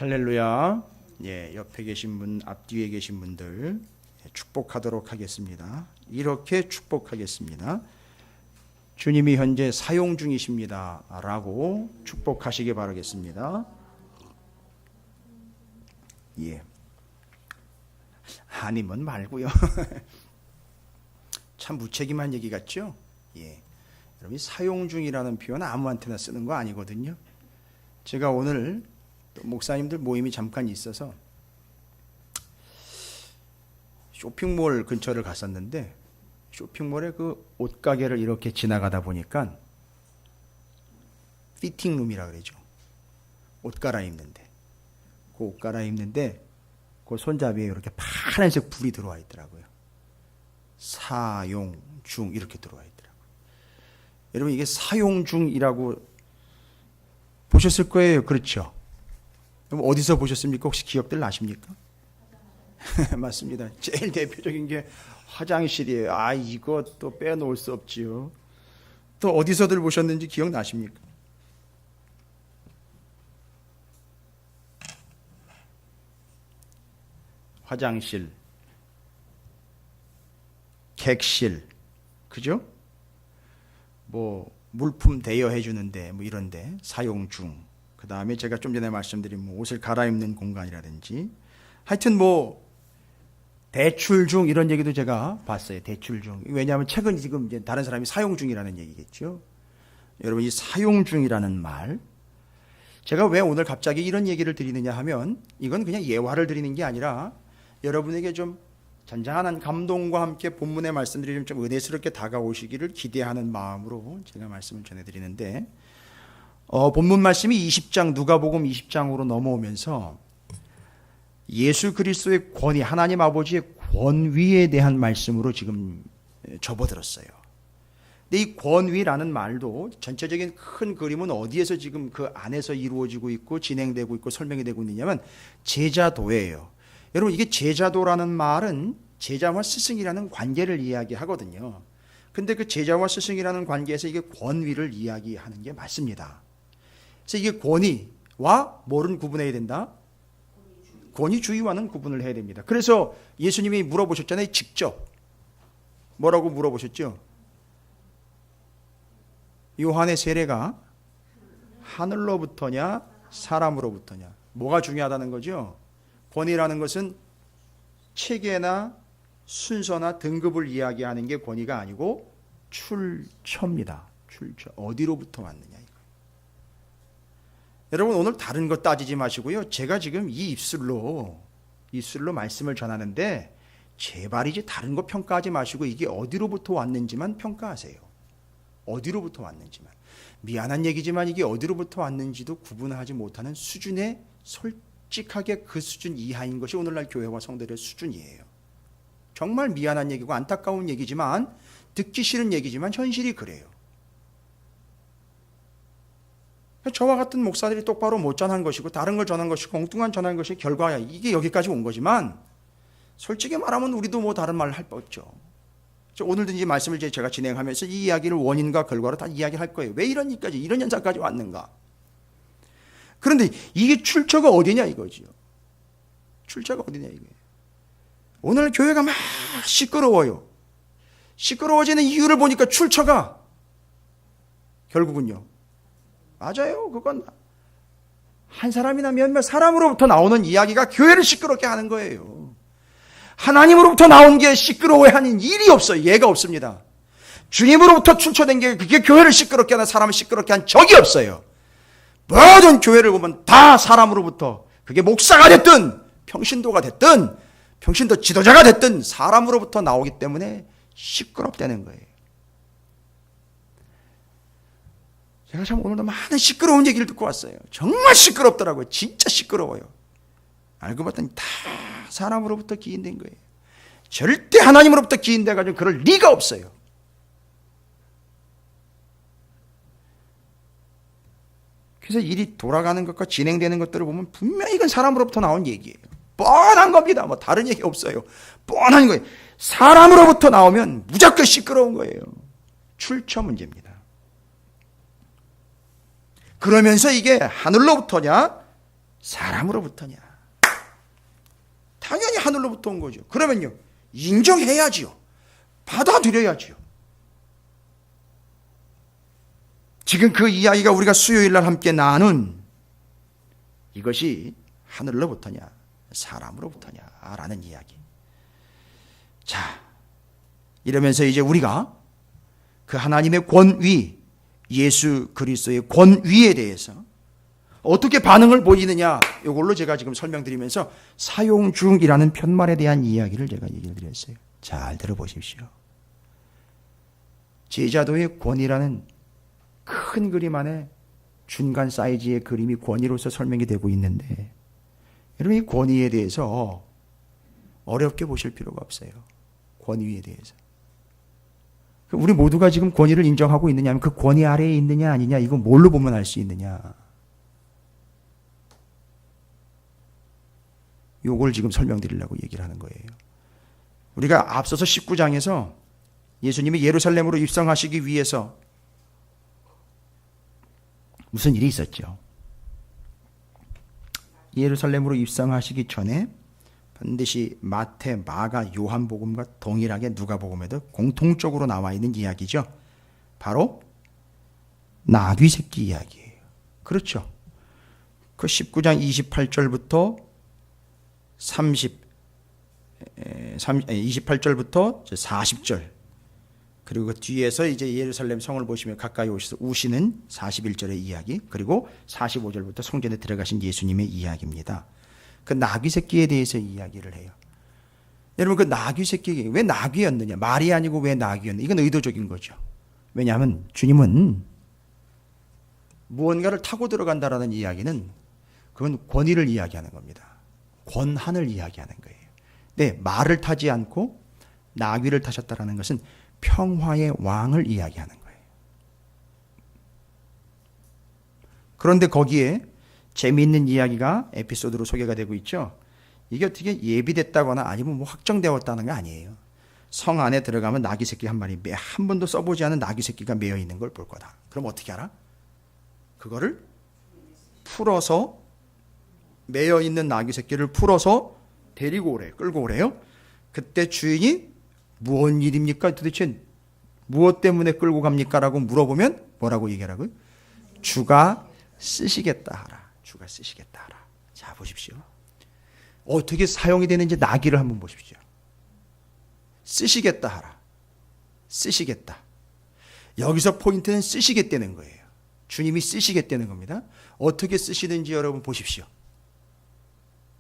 할렐루야. 예, 옆에 계신 분, 앞뒤에 계신 분들 축복하도록 하겠습니다. 이렇게 축복하겠습니다. 주님이 현재 사용 중이십니다 라고 축복하시기 바라겠습니다. 예. 아니면 말고요. 참 무책임한 얘기 같죠? 예. 여러분, 사용 중이라는 표현 아무한테나 쓰는 거 아니거든요. 제가 오늘 목사님들 모임이 잠깐 있어서 쇼핑몰 근처를 갔었는데, 쇼핑몰에 그 옷가게를 이렇게 지나가다 보니까 피팅룸이라 그러죠. 옷 갈아입는데, 그 옷 갈아입는데 그 손잡이에 이렇게 파란색 불이 들어와 있더라고요. 사용 중 이렇게 들어와 있더라고요. 여러분, 이게 사용 중이라고 보셨을 거예요. 그렇죠? 어디서 보셨습니까? 혹시 기억들 나십니까? 맞습니다. 제일 대표적인 게 화장실이에요. 아, 이것도 빼놓을 수 없지요. 또 어디서들 보셨는지 기억나십니까? 화장실, 객실, 그죠? 뭐 물품 대여해 주는데, 뭐 이런데 사용 중. 그 다음에 제가 좀 전에 말씀드린 뭐 옷을 갈아입는 공간이라든지, 하여튼 뭐 대출 중 이런 얘기도 제가 봤어요. 대출 중. 왜냐하면 책은 지금 이제 다른 사람이 사용 중이라는 얘기겠죠. 여러분, 이 사용 중이라는 말, 제가 왜 오늘 갑자기 이런 얘기를 드리느냐 하면, 이건 그냥 예화를 드리는 게 아니라 여러분에게 좀 잔잔한 감동과 함께 본문의 말씀들이 좀 은혜스럽게 다가오시기를 기대하는 마음으로 제가 말씀을 전해드리는데, 본문 말씀이 20장, 누가복음 20장으로 넘어오면서 예수 그리스도의 권위, 하나님 아버지의 권위에 대한 말씀으로 지금 접어들었어요. 근데 이 권위라는 말도 전체적인 큰 그림은 어디에서 지금 그 안에서 이루어지고 있고 진행되고 있고 설명이 되고 있느냐면 제자도예요. 여러분, 이게 제자도라는 말은 제자와 스승이라는 관계를 이야기하거든요. 근데 그 제자와 스승이라는 관계에서 이게 권위를 이야기하는 게 맞습니다. 그래서 이게 권위와 뭐를 구분해야 된다? 권위주의와는 구분을 해야 됩니다. 그래서 예수님이 물어보셨잖아요. 직접. 뭐라고 물어보셨죠? 요한의 세례가 하늘로부터냐 사람으로부터냐. 뭐가 중요하다는 거죠? 권위라는 것은 체계나 순서나 등급을 이야기하는 게 권위가 아니고 출처입니다. 출처. 어디로부터 왔느냐. 여러분, 오늘 다른 거 따지지 마시고요. 제가 지금 이 입술로 말씀을 전하는데 제발이지 다른 거 평가하지 마시고 이게 어디로부터 왔는지만 평가하세요. 어디로부터 왔는지만. 미안한 얘기지만 이게 어디로부터 왔는지도 구분하지 못하는 수준의, 솔직하게 그 수준 이하인 것이 오늘날 교회와 성도들의 수준이에요. 정말 미안한 얘기고 안타까운 얘기지만, 듣기 싫은 얘기지만 현실이 그래요. 저와 같은 목사들이 똑바로 못 전한 것이고 다른 걸 전한 것이고 엉뚱한 전한 것이 결과야. 이게 여기까지 온 거지만 솔직히 말하면 우리도 뭐 다른 말 할 거 없죠. 오늘도 이제 말씀을 제가 진행하면서 이 이야기를 원인과 결과로 다 이야기할 거예요. 왜 이런 일까지, 이런 현상까지 왔는가. 그런데 이게 출처가 어디냐 이거지요. 출처가 어디냐 이거예요. 오늘 교회가 막 시끄러워요. 시끄러워지는 이유를 보니까 출처가 결국은요, 맞아요. 그건 한 사람이나 몇몇 사람으로부터 나오는 이야기가 교회를 시끄럽게 하는 거예요. 하나님으로부터 나온 게 시끄러워하는 일이 없어요. 예가 없습니다. 주님으로부터 출처된 게 그게 교회를 시끄럽게 하는, 사람을 시끄럽게 한 적이 없어요. 모든 교회를 보면 다 사람으로부터, 그게 목사가 됐든 평신도가 됐든 평신도 지도자가 됐든 사람으로부터 나오기 때문에 시끄럽다는 거예요. 제가 참 오늘도 많은 시끄러운 얘기를 듣고 왔어요. 정말 시끄럽더라고요. 진짜 시끄러워요. 알고 봤더니 다 사람으로부터 기인된 거예요. 절대 하나님으로부터 기인돼가지고 그럴 리가 없어요. 그래서 일이 돌아가는 것과 진행되는 것들을 보면 분명히 이건 사람으로부터 나온 얘기예요. 뻔한 겁니다. 뭐 다른 얘기 없어요. 뻔한 거예요. 사람으로부터 나오면 무조건 시끄러운 거예요. 출처 문제입니다. 그러면서 이게 하늘로부터냐 사람으로부터냐? 당연히 하늘로부터 온 거죠. 그러면요, 인정해야지요. 받아들여야지요. 지금 그 이야기가 우리가 수요일 날 함께 나눈 이것이 하늘로부터냐 사람으로부터냐 라는 이야기. 자, 이러면서 이제 우리가 그 하나님의 권위, 예수 그리스도의 권위에 대해서 어떻게 반응을 보이느냐, 이걸로 제가 지금 설명드리면서 사용 중이라는 편말에 대한 이야기를 제가 얘기를 드렸어요. 잘 들어보십시오. 제자도의 권위라는 큰 그림 안에 중간 사이즈의 그림이 권위로서 설명이 되고 있는데, 여러분 이 권위에 대해서 어렵게 보실 필요가 없어요. 권위에 대해서. 우리 모두가 지금 권위를 인정하고 있느냐 하면 그 권위 아래에 있느냐 아니냐, 이거 뭘로 보면 알 수 있느냐. 요걸 지금 설명드리려고 얘기를 하는 거예요. 우리가 앞서서 19장에서 예수님이 예루살렘으로 입성하시기 위해서 무슨 일이 있었죠? 예루살렘으로 입성하시기 전에 반드시 마태, 마가, 요한복음과 동일하게 누가복음에도 공통적으로 나와 있는 이야기죠. 바로 나귀 새끼 이야기예요. 그렇죠? 그 19장 28절부터 28절부터 40절, 그리고 그 뒤에서 이제 예루살렘 성을 보시면 가까이 오셔서 우시는 41절의 이야기, 그리고 45절부터 성전에 들어가신 예수님의 이야기입니다. 그 나귀 새끼에 대해서 이야기를 해요. 여러분 그 나귀 새끼 왜 나귀였느냐, 말이 아니고 왜 나귀였느냐, 이건 의도적인 거죠. 왜냐하면 주님은 무언가를 타고 들어간다라는 이야기는 그건 권위를 이야기하는 겁니다. 권한을 이야기하는 거예요. 네, 말을 타지 않고 나귀를 타셨다라는 것은 평화의 왕을 이야기하는 거예요. 그런데 거기에 재미있는 이야기가 에피소드로 소개가 되고 있죠. 이게 어떻게 예비됐다거나 아니면 뭐 확정되었다는 거 아니에요. 성 안에 들어가면 나귀 새끼 한 마리, 한 번도 써보지 않은 나귀 새끼가 매여 있는 걸 볼 거다. 그럼 어떻게 알아? 그거를 풀어서, 매여 있는 나귀 새끼를 풀어서 데리고 오래, 끌고 오래요. 그때 주인이 무슨 일입니까? 도대체 무엇 때문에 끌고 갑니까? 라고 물어보면 뭐라고 얘기하라고요? 주가 쓰시겠다 하라. 주가 쓰시겠다 하라. 자, 보십시오. 어떻게 사용이 되는지 나귀를 한번 보십시오. 쓰시겠다 하라. 쓰시겠다. 여기서 포인트는 쓰시겠다는 거예요. 주님이 쓰시겠다는 겁니다. 어떻게 쓰시는지 여러분 보십시오.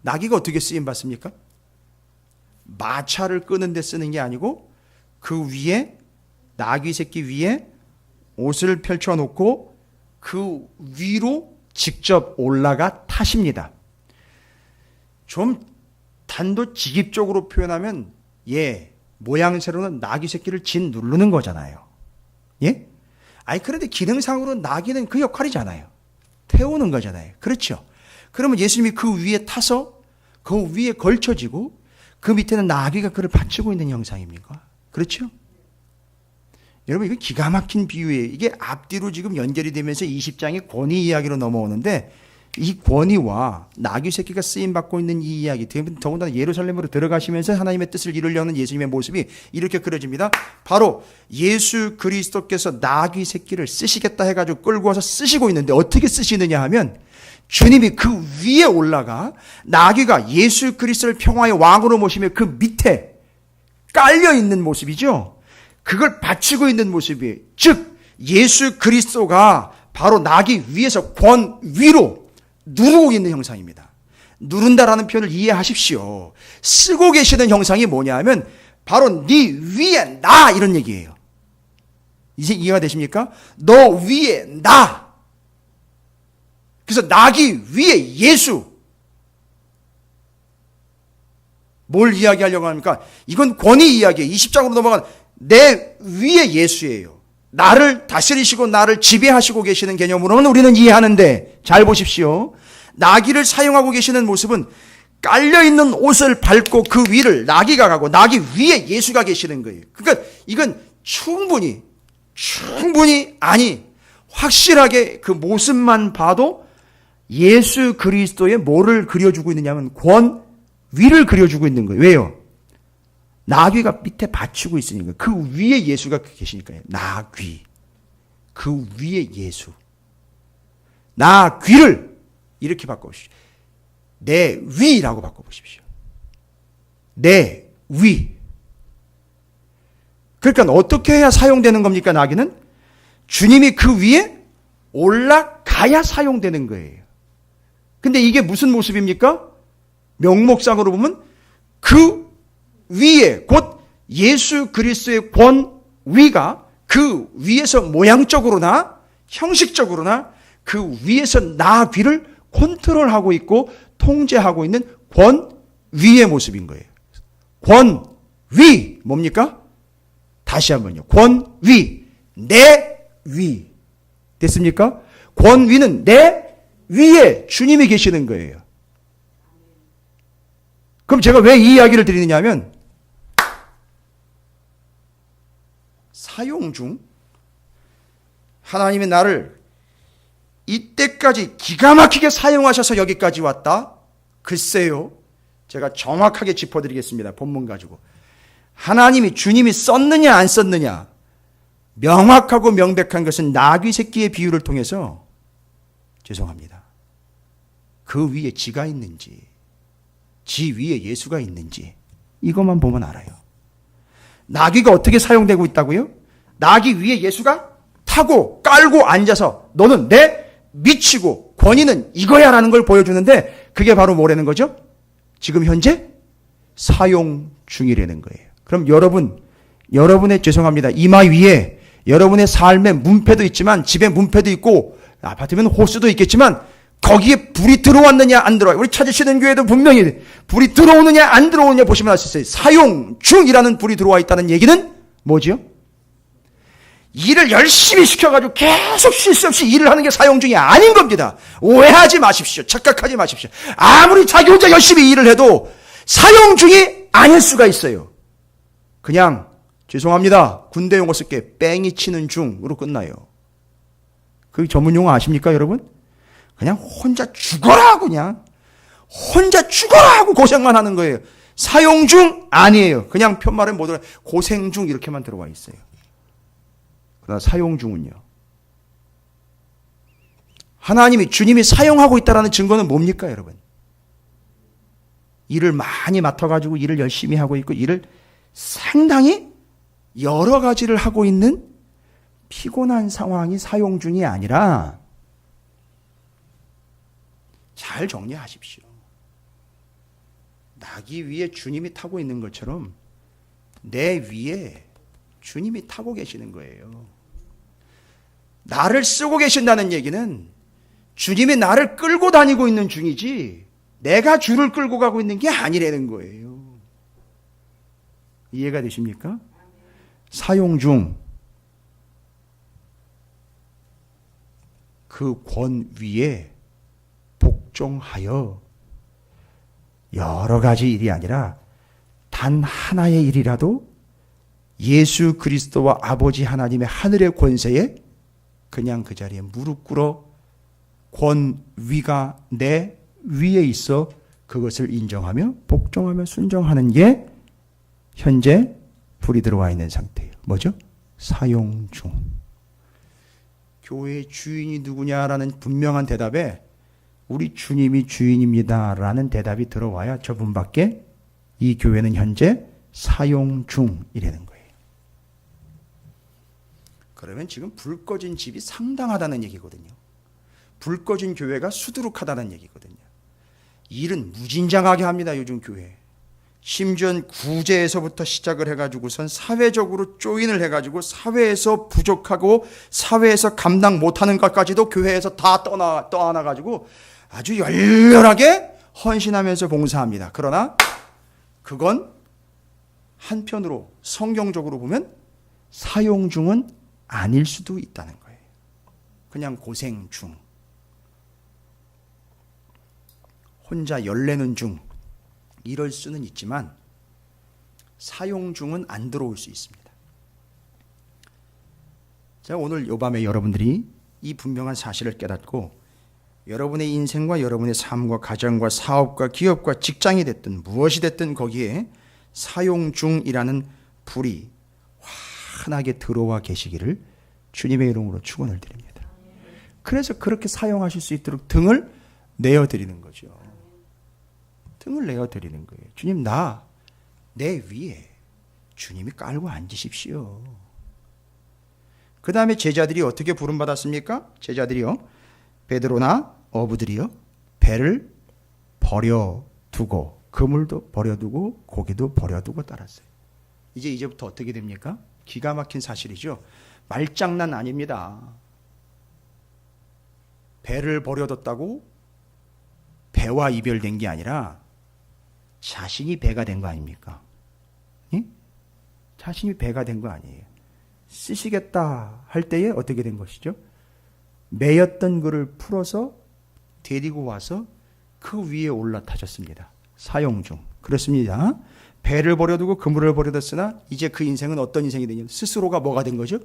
나귀가 어떻게 쓰임 받습니까? 마차를 끄는 데 쓰는 게 아니고 그 위에, 나귀 새끼 위에 옷을 펼쳐놓고 그 위로 직접 올라가 타십니다. 좀 단도직입적으로 표현하면 모양새로는 나귀 새끼를 진 누르는 거잖아요. 예? 그런데 기능상으로는 나귀는 그 역할이잖아요. 태우는 거잖아요. 그렇죠? 그러면 예수님이 그 위에 타서 그 위에 걸쳐지고 그 밑에는 나귀가 그를 받치고 있는 형상입니까? 그렇죠? 여러분 이거 기가 막힌 비유예요. 이게 앞뒤로 지금 연결이 되면서 20장의 권위 이야기로 넘어오는데, 이 권위와 나귀 새끼가 쓰임 받고 있는 이 이야기, 더군다나 예루살렘으로 들어가시면서 하나님의 뜻을 이루려는 예수님의 모습이 이렇게 그려집니다. 바로 예수 그리스도께서 나귀 새끼를 쓰시겠다 해가지고 끌고 와서 쓰시고 있는데, 어떻게 쓰시느냐 하면 주님이 그 위에 올라가 나귀가 예수 그리스도를 평화의 왕으로 모시며 그 밑에 깔려 있는 모습이죠. 그걸 받치고 있는 모습이에요. 즉 예수 그리스도가 바로 나귀 위에서 위로 누르고 있는 형상입니다. 누른다라는 표현을 이해하십시오. 쓰고 계시는 형상이 뭐냐 하면 바로 네 위에 나, 이런 얘기예요. 이제 이해가 되십니까? 너 위에 나. 그래서 나귀 위에 예수. 뭘 이야기하려고 합니까? 이건 권위 이야기예요. 20장으로 넘어간 내 위에 예수예요. 나를 다스리시고 나를 지배하시고 계시는 개념으로는 우리는 이해하는데, 잘 보십시오. 나귀를 사용하고 계시는 모습은 깔려있는 옷을 밟고 그 위를 나귀가 가고 나귀 위에 예수가 계시는 거예요. 그러니까 이건 충분히 확실하게 그 모습만 봐도 예수 그리스도의 뭐를 그려주고 있느냐면 권위를 그려주고 있는 거예요. 왜요? 나귀가 밑에 받치고 있으니까. 그 위에 예수가 계시니까요. 나귀. 그 위에 예수. 나귀를 이렇게 바꿔보십시오. 내 위라고 바꿔보십시오. 내 위. 그러니까 어떻게 해야 사용되는 겁니까, 나귀는? 주님이 그 위에 올라가야 사용되는 거예요. 근데 이게 무슨 모습입니까? 명목상으로 보면 그 위에 곧 예수 그리스도의 권위가 그 위에서 모양적으로나 형식적으로나 그 위에서 나귀를 컨트롤하고 있고 통제하고 있는 권위의 모습인 거예요. 권위 뭡니까? 다시 한번요. 권위 내 위 됐습니까? 권위는 내 위에 주님이 계시는 거예요. 그럼 제가 왜 이 이야기를 드리느냐 하면 사용 중 하나님이 나를 이때까지 기가 막히게 사용하셔서 여기까지 왔다. 글쎄요. 제가 정확하게 짚어드리겠습니다. 본문 가지고. 하나님이 주님이 썼느냐 안 썼느냐 명확하고 명백한 것은 나귀 새끼의 비유를 통해서 죄송합니다. 그 위에 지가 있는지 지 위에 예수가 있는지 이것만 보면 알아요. 나귀가 어떻게 사용되고 있다고요? 나귀 위에 예수가 타고 깔고 앉아서 너는 내 미치고 권위는 이거야 라는 걸 보여주는데 그게 바로 뭐라는 거죠? 지금 현재 사용 중이라는 거예요. 그럼 여러분의 죄송합니다. 이마 위에 여러분의 삶의 문패도 있지만 집에 문패도 있고 아파트면 호수도 있겠지만 거기에 불이 들어왔느냐 안 들어와요. 우리 찾으시는 교회도 분명히 불이 들어오느냐 안 들어오느냐 보시면 알 수 있어요. 사용 중이라는 불이 들어와 있다는 얘기는 뭐죠? 일을 열심히 시켜가지고 계속 쉴 수 없이 일을 하는 게 사용 중이 아닌 겁니다. 오해하지 마십시오. 착각하지 마십시오. 아무리 자기 혼자 열심히 일을 해도 사용 중이 아닐 수가 있어요. 그냥 죄송합니다. 군대 용어 쓸게 뺑이 치는 중으로 끝나요. 그 전문 용어 아십니까 여러분? 그냥 혼자 죽어라 그냥 혼자 죽어라 하고 고생만 하는 거예요. 사용 중 아니에요. 그냥 편말에 못 들어 고생 중 이렇게만 들어와 있어요. 그러나 사용 중은요. 하나님이 주님이 사용하고 있다는 증거는 뭡니까 여러분? 일을 많이 맡아가지고 일을 열심히 하고 있고 일을 상당히 여러 가지를 하고 있는 피곤한 상황이 사용 중이 아니라 잘 정리하십시오. 나귀 위에 주님이 타고 있는 것처럼 내 위에 주님이 타고 계시는 거예요. 나를 쓰고 계신다는 얘기는 주님이 나를 끌고 다니고 있는 중이지 내가 주를 끌고 가고 있는 게 아니라는 거예요. 이해가 되십니까? 사용 중 그 권위에 복종하여 여러 가지 일이 아니라 단 하나의 일이라도 예수 그리스도와 아버지 하나님의 하늘의 권세에 그냥 그 자리에 무릎 꿇어 권위가 내 위에 있어 그것을 인정하며 복종하며 순종하는 게 현재 불이 들어와 있는 상태예요. 뭐죠? 사용 중. 교회의 주인이 누구냐라는 분명한 대답에 우리 주님이 주인입니다라는 대답이 들어와야 저분밖에 이 교회는 현재 사용 중이라는 거예요. 그러면 지금 불 꺼진 집이 상당하다는 얘기거든요. 불 꺼진 교회가 수두룩하다는 얘기거든요. 일은 무진장하게 합니다. 요즘 교회. 심지어 구제에서부터 시작을 해가지고선 사회적으로 조인을 해가지고 사회에서 부족하고 사회에서 감당 못하는 것까지도 교회에서 다 떠안아가지고 아주 열렬하게 헌신하면서 봉사합니다. 그러나 그건 한편으로 성경적으로 보면 사용 중은 아닐 수도 있다는 거예요. 그냥 고생 중, 혼자 열내는 중 이럴 수는 있지만 사용 중은 안 들어올 수 있습니다. 제가 오늘 요 밤에 여러분들이 이 분명한 사실을 깨닫고 여러분의 인생과 여러분의 삶과 가정과 사업과 기업과 직장이 됐든 무엇이 됐든 거기에 사용 중이라는 불이 환하게 들어와 계시기를 주님의 이름으로 축원을 드립니다. 그래서 그렇게 사용하실 수 있도록 등을 내어드리는 거죠. 등을 내어드리는 거예요. 주님, 내 위에 주님이 깔고 앉으십시오. 그 다음에 제자들이 어떻게 부름받았습니까? 제자들이요, 베드로나 어부들이요, 배를 버려두고, 그물도 버려두고 고기도 버려두고 따랐어요. 이제부터 어떻게 됩니까? 기가 막힌 사실이죠. 말장난 아닙니다. 배를 버려뒀다고 배와 이별된 게 아니라 자신이 배가 된 거 아닙니까? 예? 자신이 배가 된 거 아니에요. 쓰시겠다 할 때에 어떻게 된 것이죠? 매였던 그를 풀어서 데리고 와서 그 위에 올라타셨습니다. 사용 중. 그렇습니다. 배를 버려두고 그물을 버려뒀으나 이제 그 인생은 어떤 인생이 되냐면 스스로가 뭐가 된 거죠?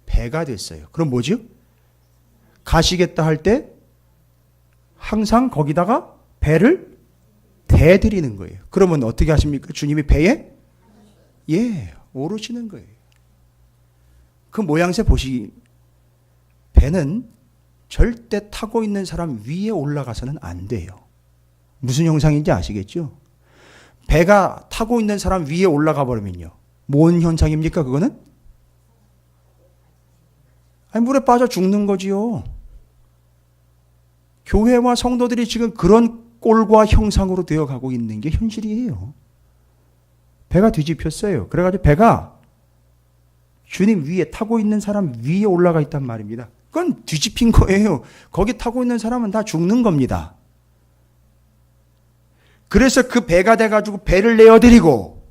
배가 됐어요. 그럼 뭐죠? 가시겠다 할 때 항상 거기다가 배를 대드리는 거예요. 그러면 어떻게 하십니까? 주님이 배에 오르시는 거예요. 그 모양새 보시. 배는 절대 타고 있는 사람 위에 올라가서는 안 돼요. 무슨 형상인지 아시겠죠? 배가 타고 있는 사람 위에 올라가 버리면요, 뭔 현상입니까? 그거는 물에 빠져 죽는 거지요. 교회와 성도들이 지금 그런 꼴과 형상으로 되어가고 있는 게 현실이에요. 배가 뒤집혔어요. 그래가지고 배가 주님 위에 타고 있는 사람 위에 올라가 있단 말입니다. 그건 뒤집힌 거예요. 거기 타고 있는 사람은 다 죽는 겁니다. 그래서 그 배가 돼가지고 배를 내어드리고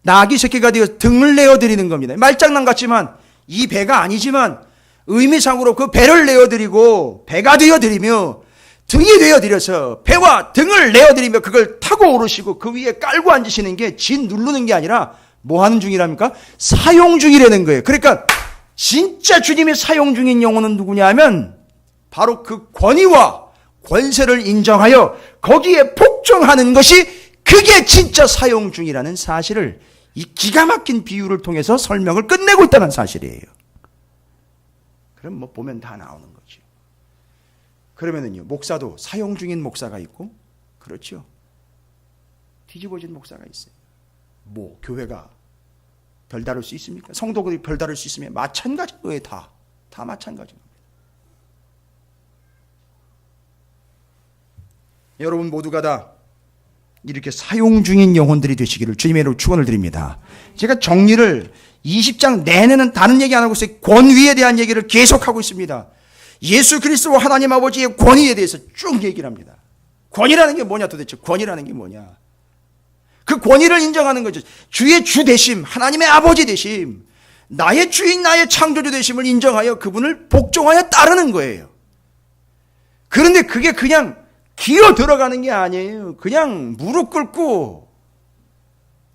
나귀 새끼가 되어 등을 내어드리는 겁니다. 말장난 같지만 이 배가 아니지만 의미상으로 그 배를 내어드리고 배가 되어드리며 등이 되어드려서 배와 등을 내어드리며 그걸 타고 오르시고 그 위에 깔고 앉으시는 게 진 누르는 게 아니라 뭐 하는 중이랍니까? 사용 중이라는 거예요. 그러니까 진짜 주님이 사용 중인 영혼은 누구냐면 바로 그 권위와 권세를 인정하여 거기에 복종하는 것이, 그게 진짜 사용 중이라는 사실을 이 기가 막힌 비유를 통해서 설명을 끝내고 있다는 사실이에요. 그럼 뭐 보면 다 나오는 거죠. 그러면은요, 목사도 사용 중인 목사가 있고, 그렇죠, 뒤집어진 목사가 있어요. 뭐 교회가 별다를 수 있습니까? 성도들이 별다를 수 있으면 마찬가지 거예요. 다 마찬가지입니다. 여러분 모두가 다 이렇게 사용 중인 영혼들이 되시기를 주님의 이름으로 축원을 드립니다. 제가 정리를 20장 내내는 다른 얘기 안 하고 있어요. 권위에 대한 얘기를 계속하고 있습니다. 예수 그리스도 하나님 아버지의 권위에 대해서 쭉 얘기를 합니다. 권위라는 게 뭐냐 도대체? 권위라는 게 뭐냐? 그 권위를 인정하는 거죠. 주의 주 되심, 하나님의 아버지 되심, 나의 주인, 나의 창조주 되심을 인정하여 그분을 복종하여 따르는 거예요. 그런데 그게 그냥 기어 들어가는 게 아니에요. 그냥 무릎 꿇고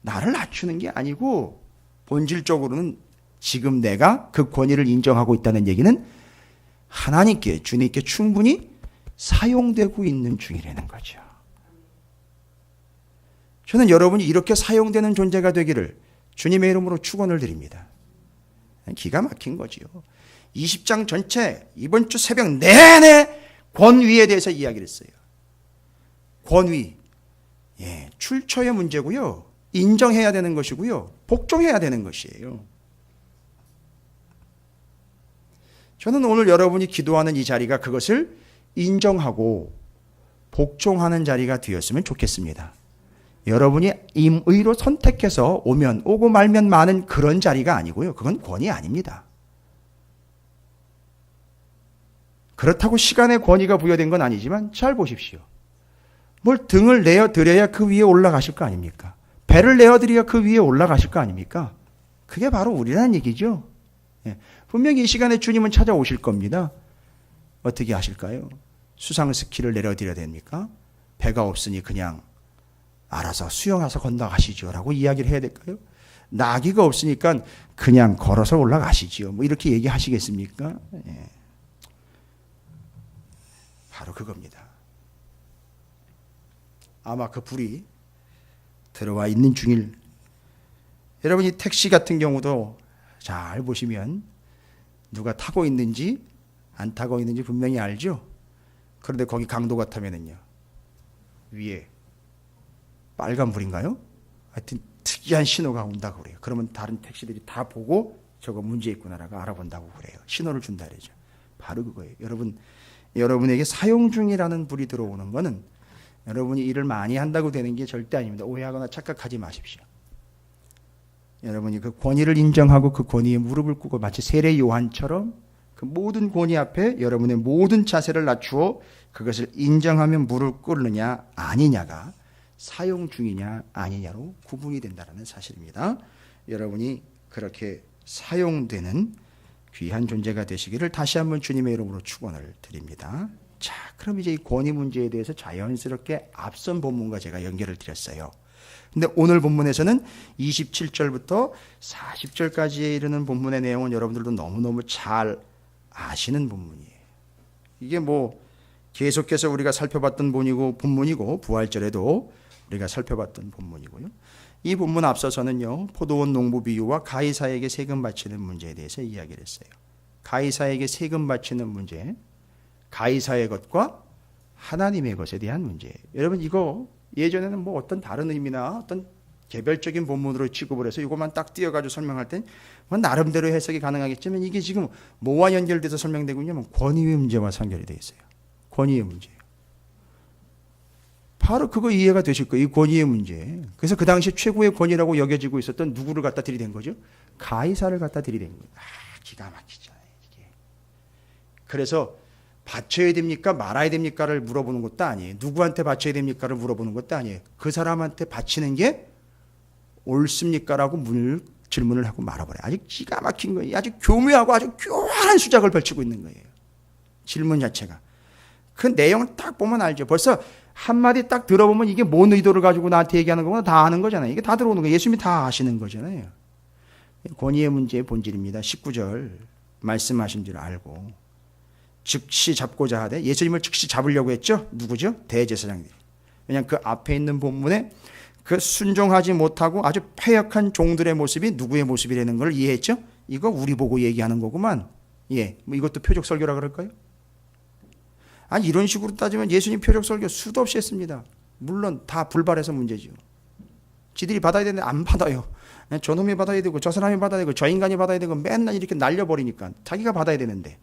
나를 낮추는 게 아니고 본질적으로는 지금 내가 그 권위를 인정하고 있다는 얘기는 하나님께, 주님께 충분히 사용되고 있는 중이라는 거죠. 저는 여러분이 이렇게 사용되는 존재가 되기를 주님의 이름으로 축원을 드립니다. 기가 막힌 거지요. 20장 전체 이번 주 새벽 내내 권위에 대해서 이야기를 했어요. 권위, 출처의 문제고요, 인정해야 되는 것이고요, 복종해야 되는 것이에요. 저는 오늘 여러분이 기도하는 이 자리가 그것을 인정하고 복종하는 자리가 되었으면 좋겠습니다. 여러분이 임의로 선택해서 오고 말면 많은 그런 자리가 아니고요, 그건 권위 아닙니다. 그렇다고 시간의 권위가 부여된 건 아니지만 잘 보십시오. 뭘 등을 내어드려야 그 위에 올라가실 거 아닙니까? 배를 내어드려야 그 위에 올라가실 거 아닙니까? 그게 바로 우리라는 얘기죠. 분명히 이 시간에 주님은 찾아오실 겁니다. 어떻게 하실까요? 수상 스키를 내려드려야 됩니까? 배가 없으니 그냥 알아서 수영해서 건너가시죠 라고 이야기를 해야 될까요? 나귀가 없으니까 그냥 걸어서 올라가시죠, 뭐 이렇게 얘기하시겠습니까? 바로 그겁니다. 아마 그 불이 들어와 있는 중일. 여러분이 택시 같은 경우도 잘 보시면 누가 타고 있는지 안 타고 있는지 분명히 알죠. 그런데 거기 강도가 타면은요, 위에 빨간 불인가요? 하여튼 특이한 신호가 온다고 그래요. 그러면 다른 택시들이 다 보고 저거 문제 있구나라고 알아본다고 그래요. 신호를 준다 그러죠. 바로 그거예요. 여러분에게 사용 중이라는 불이 들어오는 거는 여러분이 일을 많이 한다고 되는 게 절대 아닙니다. 오해하거나 착각하지 마십시오. 여러분이 그 권위를 인정하고 그 권위에 무릎을 꿇고 마치 세례 요한처럼 그 모든 권위 앞에 여러분의 모든 자세를 낮추어 그것을 인정하며 무릎 꿇느냐 아니냐가 사용 중이냐 아니냐로 구분이 된다는 사실입니다. 여러분이 그렇게 사용되는 귀한 존재가 되시기를 다시 한번 주님의 이름으로 축원을 드립니다. 자, 그럼 이제 이 권위 문제에 대해서 자연스럽게 앞선 본문과 제가 연결을 드렸어요. 근데 오늘 본문에서는 27절부터 40절까지에 이르는 본문의 내용은 여러분들도 너무너무 잘 아시는 본문이에요. 이게 뭐 계속해서 우리가 살펴봤던 본문이고 부활절에도 우리가 살펴봤던 본문이고요. 이 본문 앞서서는요, 포도원 농부 비유와 가이사에게 세금 바치는 문제에 대해서 이야기를 했어요. 가이사에게 세금 바치는 문제, 가이사의 것과 하나님의 것에 대한 문제예요. 여러분 이거 예전에는 뭐 어떤 다른 의미나 어떤 개별적인 본문으로 취급을 해서 이것만 딱 띄어가지고 설명할 땐 뭐 나름대로 해석이 가능하겠지만 이게 지금 뭐와 연결돼서 설명되고 있냐면 권위의 문제와 연결이 되어 있어요. 권위의 문제예요. 바로 그거 이해가 되실 거예요. 이 권위의 문제. 그래서 그 당시 최고의 권위라고 여겨지고 있었던 누구를 갖다 들이댄 거죠? 가이사를 갖다 들이댄 거예요. 기가 막히잖아요. 이게. 그래서 바쳐야 됩니까? 말아야 됩니까를 물어보는 것도 아니에요. 누구한테 바쳐야 됩니까를 물어보는 것도 아니에요. 그 사람한테 바치는 게 옳습니까? 라고 질문을 하고 말아버려요. 아주 기가 막힌 거예요. 아주 교묘하고 아주 교활한 수작을 펼치고 있는 거예요. 질문 자체가. 그 내용을 딱 보면 알죠. 벌써 한마디 딱 들어보면 이게 뭔 의도를 가지고 나한테 얘기하는 거구나 다 아는 거잖아요. 이게 다 들어오는 거예요. 예수님이 다 아시는 거잖아요. 권위의 문제의 본질입니다. 19절 말씀하신 줄 알고 즉시 잡고자 하되, 예수님을 즉시 잡으려고 했죠. 누구죠? 대제사장들이. 왜냐하면 그 앞에 있는 본문에 그 순종하지 못하고 아주 패역한 종들의 모습이 누구의 모습이라는 걸 이해했죠. 이거 우리 보고 얘기하는 거구만. 예, 뭐 이것도 표적 설교라 그럴까요? 아니 이런 식으로 따지면 예수님 표적 설교 수도 없이 했습니다. 물론 다 불발해서 문제죠. 지들이 받아야 되는데 안 받아요. 저놈이 받아야 되고 저 사람이 받아야 되고 저 인간이 받아야 되고 맨날 이렇게 날려버리니까 자기가 받아야 되는데.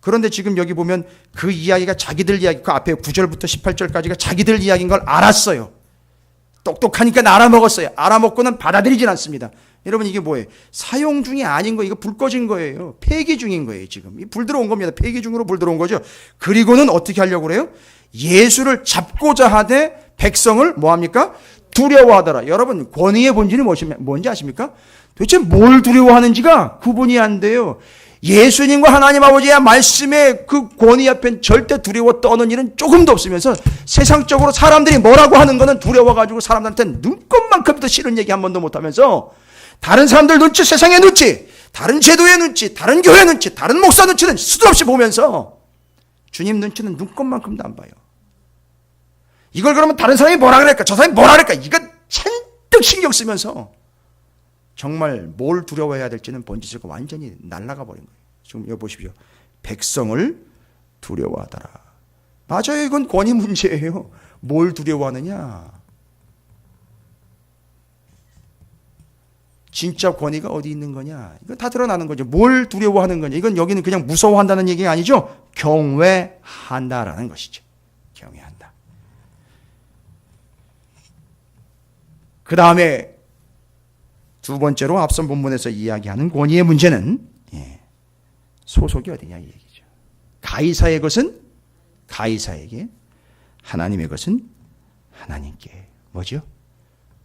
그런데 지금 여기 보면 그 이야기가 자기들 이야기, 그 앞에 9절부터 18절까지가 자기들 이야기인 걸 알았어요. 똑똑하니까 알아먹었어요. 알아먹고는 받아들이진 않습니다. 여러분 이게 뭐예요? 사용 중이 아닌 거, 이거 불 꺼진 거예요. 폐기 중인 거예요. 지금 불 들어온 겁니다. 폐기 중으로 불 들어온 거죠. 그리고는 어떻게 하려고 그래요? 예수를 잡고자 하되 백성을 뭐합니까? 두려워하더라. 여러분 권위의 본질이 뭔지 아십니까? 도대체 뭘 두려워하는지가 구분이 안 돼요. 예수님과 하나님 아버지의 말씀의 그 권위 앞엔 절대 두려워 떠는 일은 조금도 없으면서 세상적으로 사람들이 뭐라고 하는 거는 두려워가지고 사람들한테 눈꼽만큼도 싫은 얘기 한 번도 못하면서 다른 사람들 눈치, 세상의 눈치, 다른 제도의 눈치, 다른 교회 눈치, 다른 목사 눈치는 수도 없이 보면서 주님 눈치는 눈꼽만큼도 안 봐요. 이걸 그러면 다른 사람이 뭐라 그럴까, 저 사람이 뭐라 그럴까, 이거 잔뜩 신경 쓰면서 정말 뭘 두려워해야 될지는 본질이 완전히 날아가 버린 거예요. 지금 여기 보십시오. 백성을 두려워하더라. 맞아요. 이건 권위 문제예요. 뭘 두려워하느냐. 진짜 권위가 어디 있는 거냐. 이거 다 드러나는 거죠. 뭘 두려워하는 거냐. 이건 여기는 그냥 무서워한다는 얘기가 아니죠. 경외한다라는 것이죠. 경외한다. 그 다음에 두 번째로 앞선 본문에서 이야기하는 권위의 문제는 소속이 어디냐 이 얘기죠. 가이사의 것은 가이사에게, 하나님의 것은 하나님께. 뭐죠?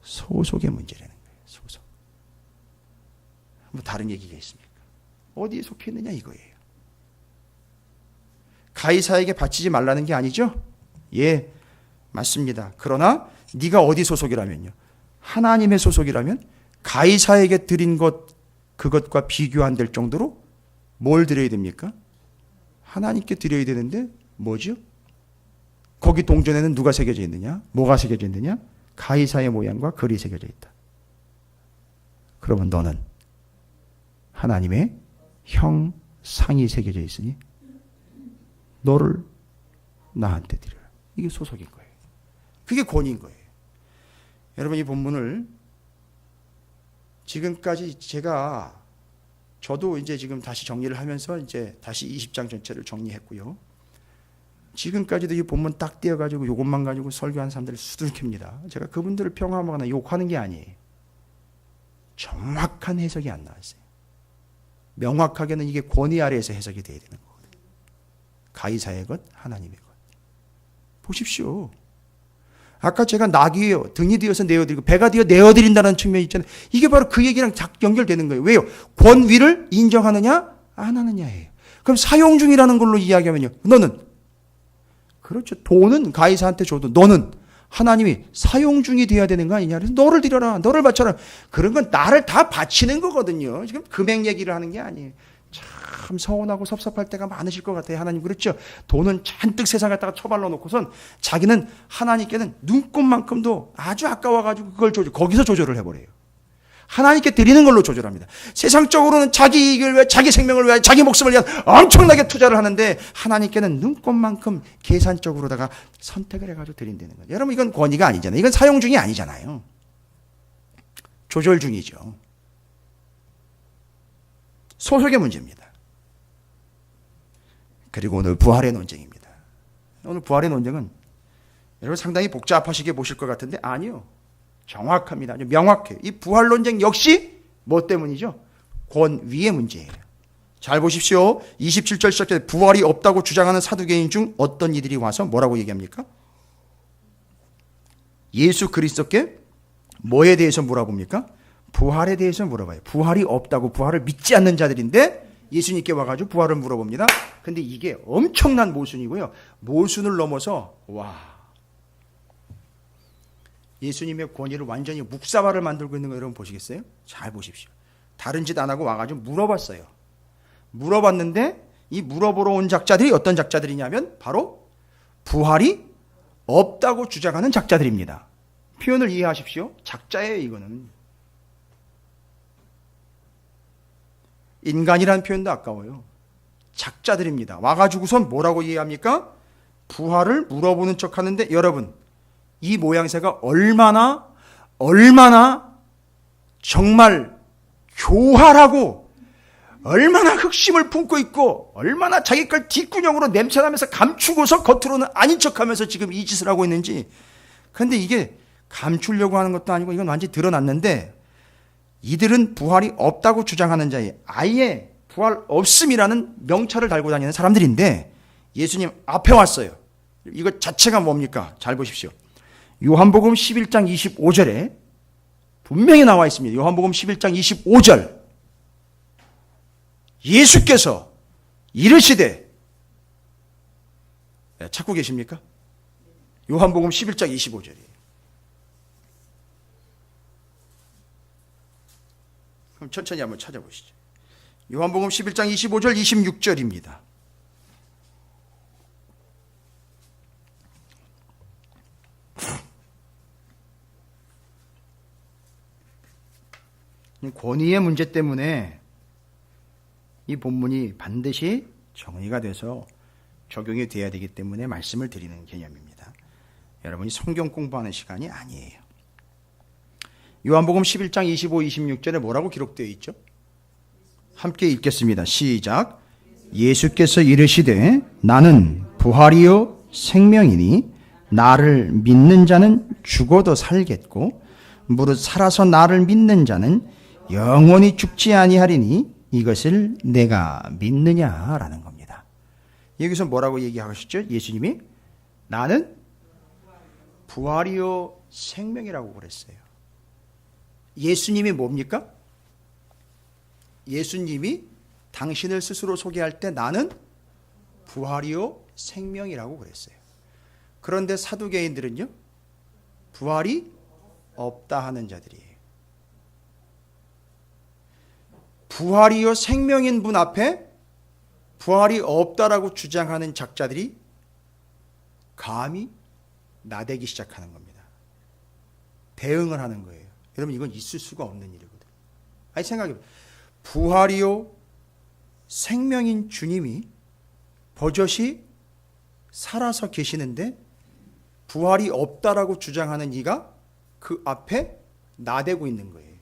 소속의 문제라는 거예요. 소속. 뭐 다른 얘기가 있습니까? 어디에 속해 있느냐 이거예요. 가이사에게 바치지 말라는 게 아니죠? 예, 맞습니다. 그러나 네가 어디 소속이라면요? 하나님의 소속이라면 가이사에게 드린 것, 그것과 비교 안 될 정도로 뭘 드려야 됩니까? 하나님께 드려야 되는데 뭐죠? 거기 동전에는 누가 새겨져 있느냐? 뭐가 새겨져 있느냐? 가이사의 모양과 글이 새겨져 있다. 그러면 너는 하나님의 형상이 새겨져 있으니 너를 나한테 드려라. 이게 소속인 거예요. 그게 권위인 거예요. 여러분, 이 본문을 지금까지 저도 이제 지금 다시 정리를 하면서 이제 다시 20장 전체를 정리했고요. 지금까지도 이 본문 딱 띄어가지고 이것만 가지고 설교하는 사람들을 수두룩합니다. 제가 그분들을 평하거나 욕하는 게 아니에요. 정확한 해석이 안 나왔어요. 명확하게는 이게 권위 아래에서 해석이 돼야 되는 거거든요. 가이사의 것, 하나님의 것. 보십시오. 아까 제가 낙이에요. 등이 되어서 내어드리고 배가 되어 내어드린다는 측면이 있잖아요. 이게 바로 그 얘기랑 연결되는 거예요. 왜요? 권위를 인정하느냐 안 하느냐예요. 그럼 사용 중이라는 걸로 이야기하면요. 너는 그렇죠. 돈은 가이사한테 줘도 너는 하나님이 사용 중이 돼야 되는 거 아니냐. 그래서 너를 드려라. 너를 바쳐라. 그런 건 나를 다 바치는 거거든요. 지금 금액 얘기를 하는 게 아니에요. 참 서운하고 섭섭할 때가 많으실 것 같아요. 하나님 그렇죠. 돈은 잔뜩 세상 갖다가 처발로 놓고선 자기는 하나님께는 눈꼽만큼도 아주 아까워가지고 그걸 거기서 조절을 해버려요. 하나님께 드리는 걸로 조절합니다. 세상적으로는 자기 이익을 위해, 자기 생명을 위해, 자기 목숨을 위해 엄청나게 투자를 하는데 하나님께는 눈꼽만큼 계산적으로다가 선택을 해가지고 드린다는 거예요. 여러분 이건 권위가 아니잖아요. 이건 사용 중이 아니잖아요. 조절 중이죠. 소속의 문제입니다. 그리고 오늘 부활의 논쟁입니다. 오늘 부활의 논쟁은 여러분 상당히 복잡하시게 보실 것 같은데 아니요. 정확합니다. 아주 명확해요. 이 부활 논쟁 역시 뭐 때문이죠? 권위의 문제예요. 잘 보십시오. 27절 시작해 부활이 없다고 주장하는 사두개인 중 어떤 이들이 와서 뭐라고 얘기합니까? 예수 그리스도께 뭐에 대해서 물어봅니까? 부활에 대해서 물어봐요. 부활이 없다고 부활을 믿지 않는 자들인데 예수님께 와가지고 부활을 물어봅니다. 근데 이게 엄청난 모순이고요. 모순을 넘어서 예수님의 권위를 완전히 묵사발을 만들고 있는 거 여러분 보시겠어요? 잘 보십시오. 다른 짓 안 하고 와가지고 물어봤어요. 물어봤는데 이 물어보러 온 작자들이 어떤 작자들이냐면 바로 부활이 없다고 주장하는 작자들입니다. 표현을 이해하십시오. 작자예요 이거는. 인간이라는 표현도 아까워요. 작자들입니다. 와가지고선 뭐라고 이해합니까? 부활을 물어보는 척 하는데 여러분 이 모양새가 얼마나 정말 교활하고 얼마나 흑심을 품고 있고 얼마나 자기 걸 뒷구녕으로 냄새나면서 감추고서 겉으로는 아닌 척하면서 지금 이 짓을 하고 있는지. 그런데 이게 감추려고 하는 것도 아니고 이건 완전히 드러났는데 이들은 부활이 없다고 주장하는 자에 아예 부활 없음이라는 명찰을 달고 다니는 사람들인데 예수님 앞에 왔어요. 이것 자체가 뭡니까? 잘 보십시오. 요한복음 11장 25절에 분명히 나와 있습니다. 요한복음 11장 25절 예수께서 이르시되 찾고 계십니까? 요한복음 11장 25절이에요. 그럼 천천히 한번 찾아보시죠. 요한복음 11장 25절 26절입니다. 권위의 문제 때문에 이 본문이 반드시 정리가 돼서 적용이 돼야 되기 때문에 말씀을 드리는 개념입니다. 여러분이 성경 공부하는 시간이 아니에요. 요한복음 11장 25, 26절에 뭐라고 기록되어 있죠? 함께 읽겠습니다. 시작. 예수께서 이르시되 나는 부활이요 생명이니 나를 믿는 자는 죽어도 살겠고 무릇 살아서 나를 믿는 자는 영원히 죽지 아니하리니 이것을 내가 믿느냐라는 겁니다. 여기서 뭐라고 얘기하셨죠? 예수님이 나는 부활이요 생명이라고 그랬어요. 예수님이 뭡니까? 예수님이 당신을 스스로 소개할 때 나는 부활이요 생명이라고 그랬어요. 그런데 사두개인들은요 부활이 없다 하는 자들이에요. 부활이요 생명인 분 앞에 부활이 없다라고 주장하는 작자들이 감히 나대기 시작하는 겁니다. 대응을 하는 거예요. 여러분 이건 있을 수가 없는 일이거든요. 아니 생각해보세요. 부활이요 생명인 주님이 버젓이 살아서 계시는데 부활이 없다라고 주장하는 이가 그 앞에 나대고 있는 거예요.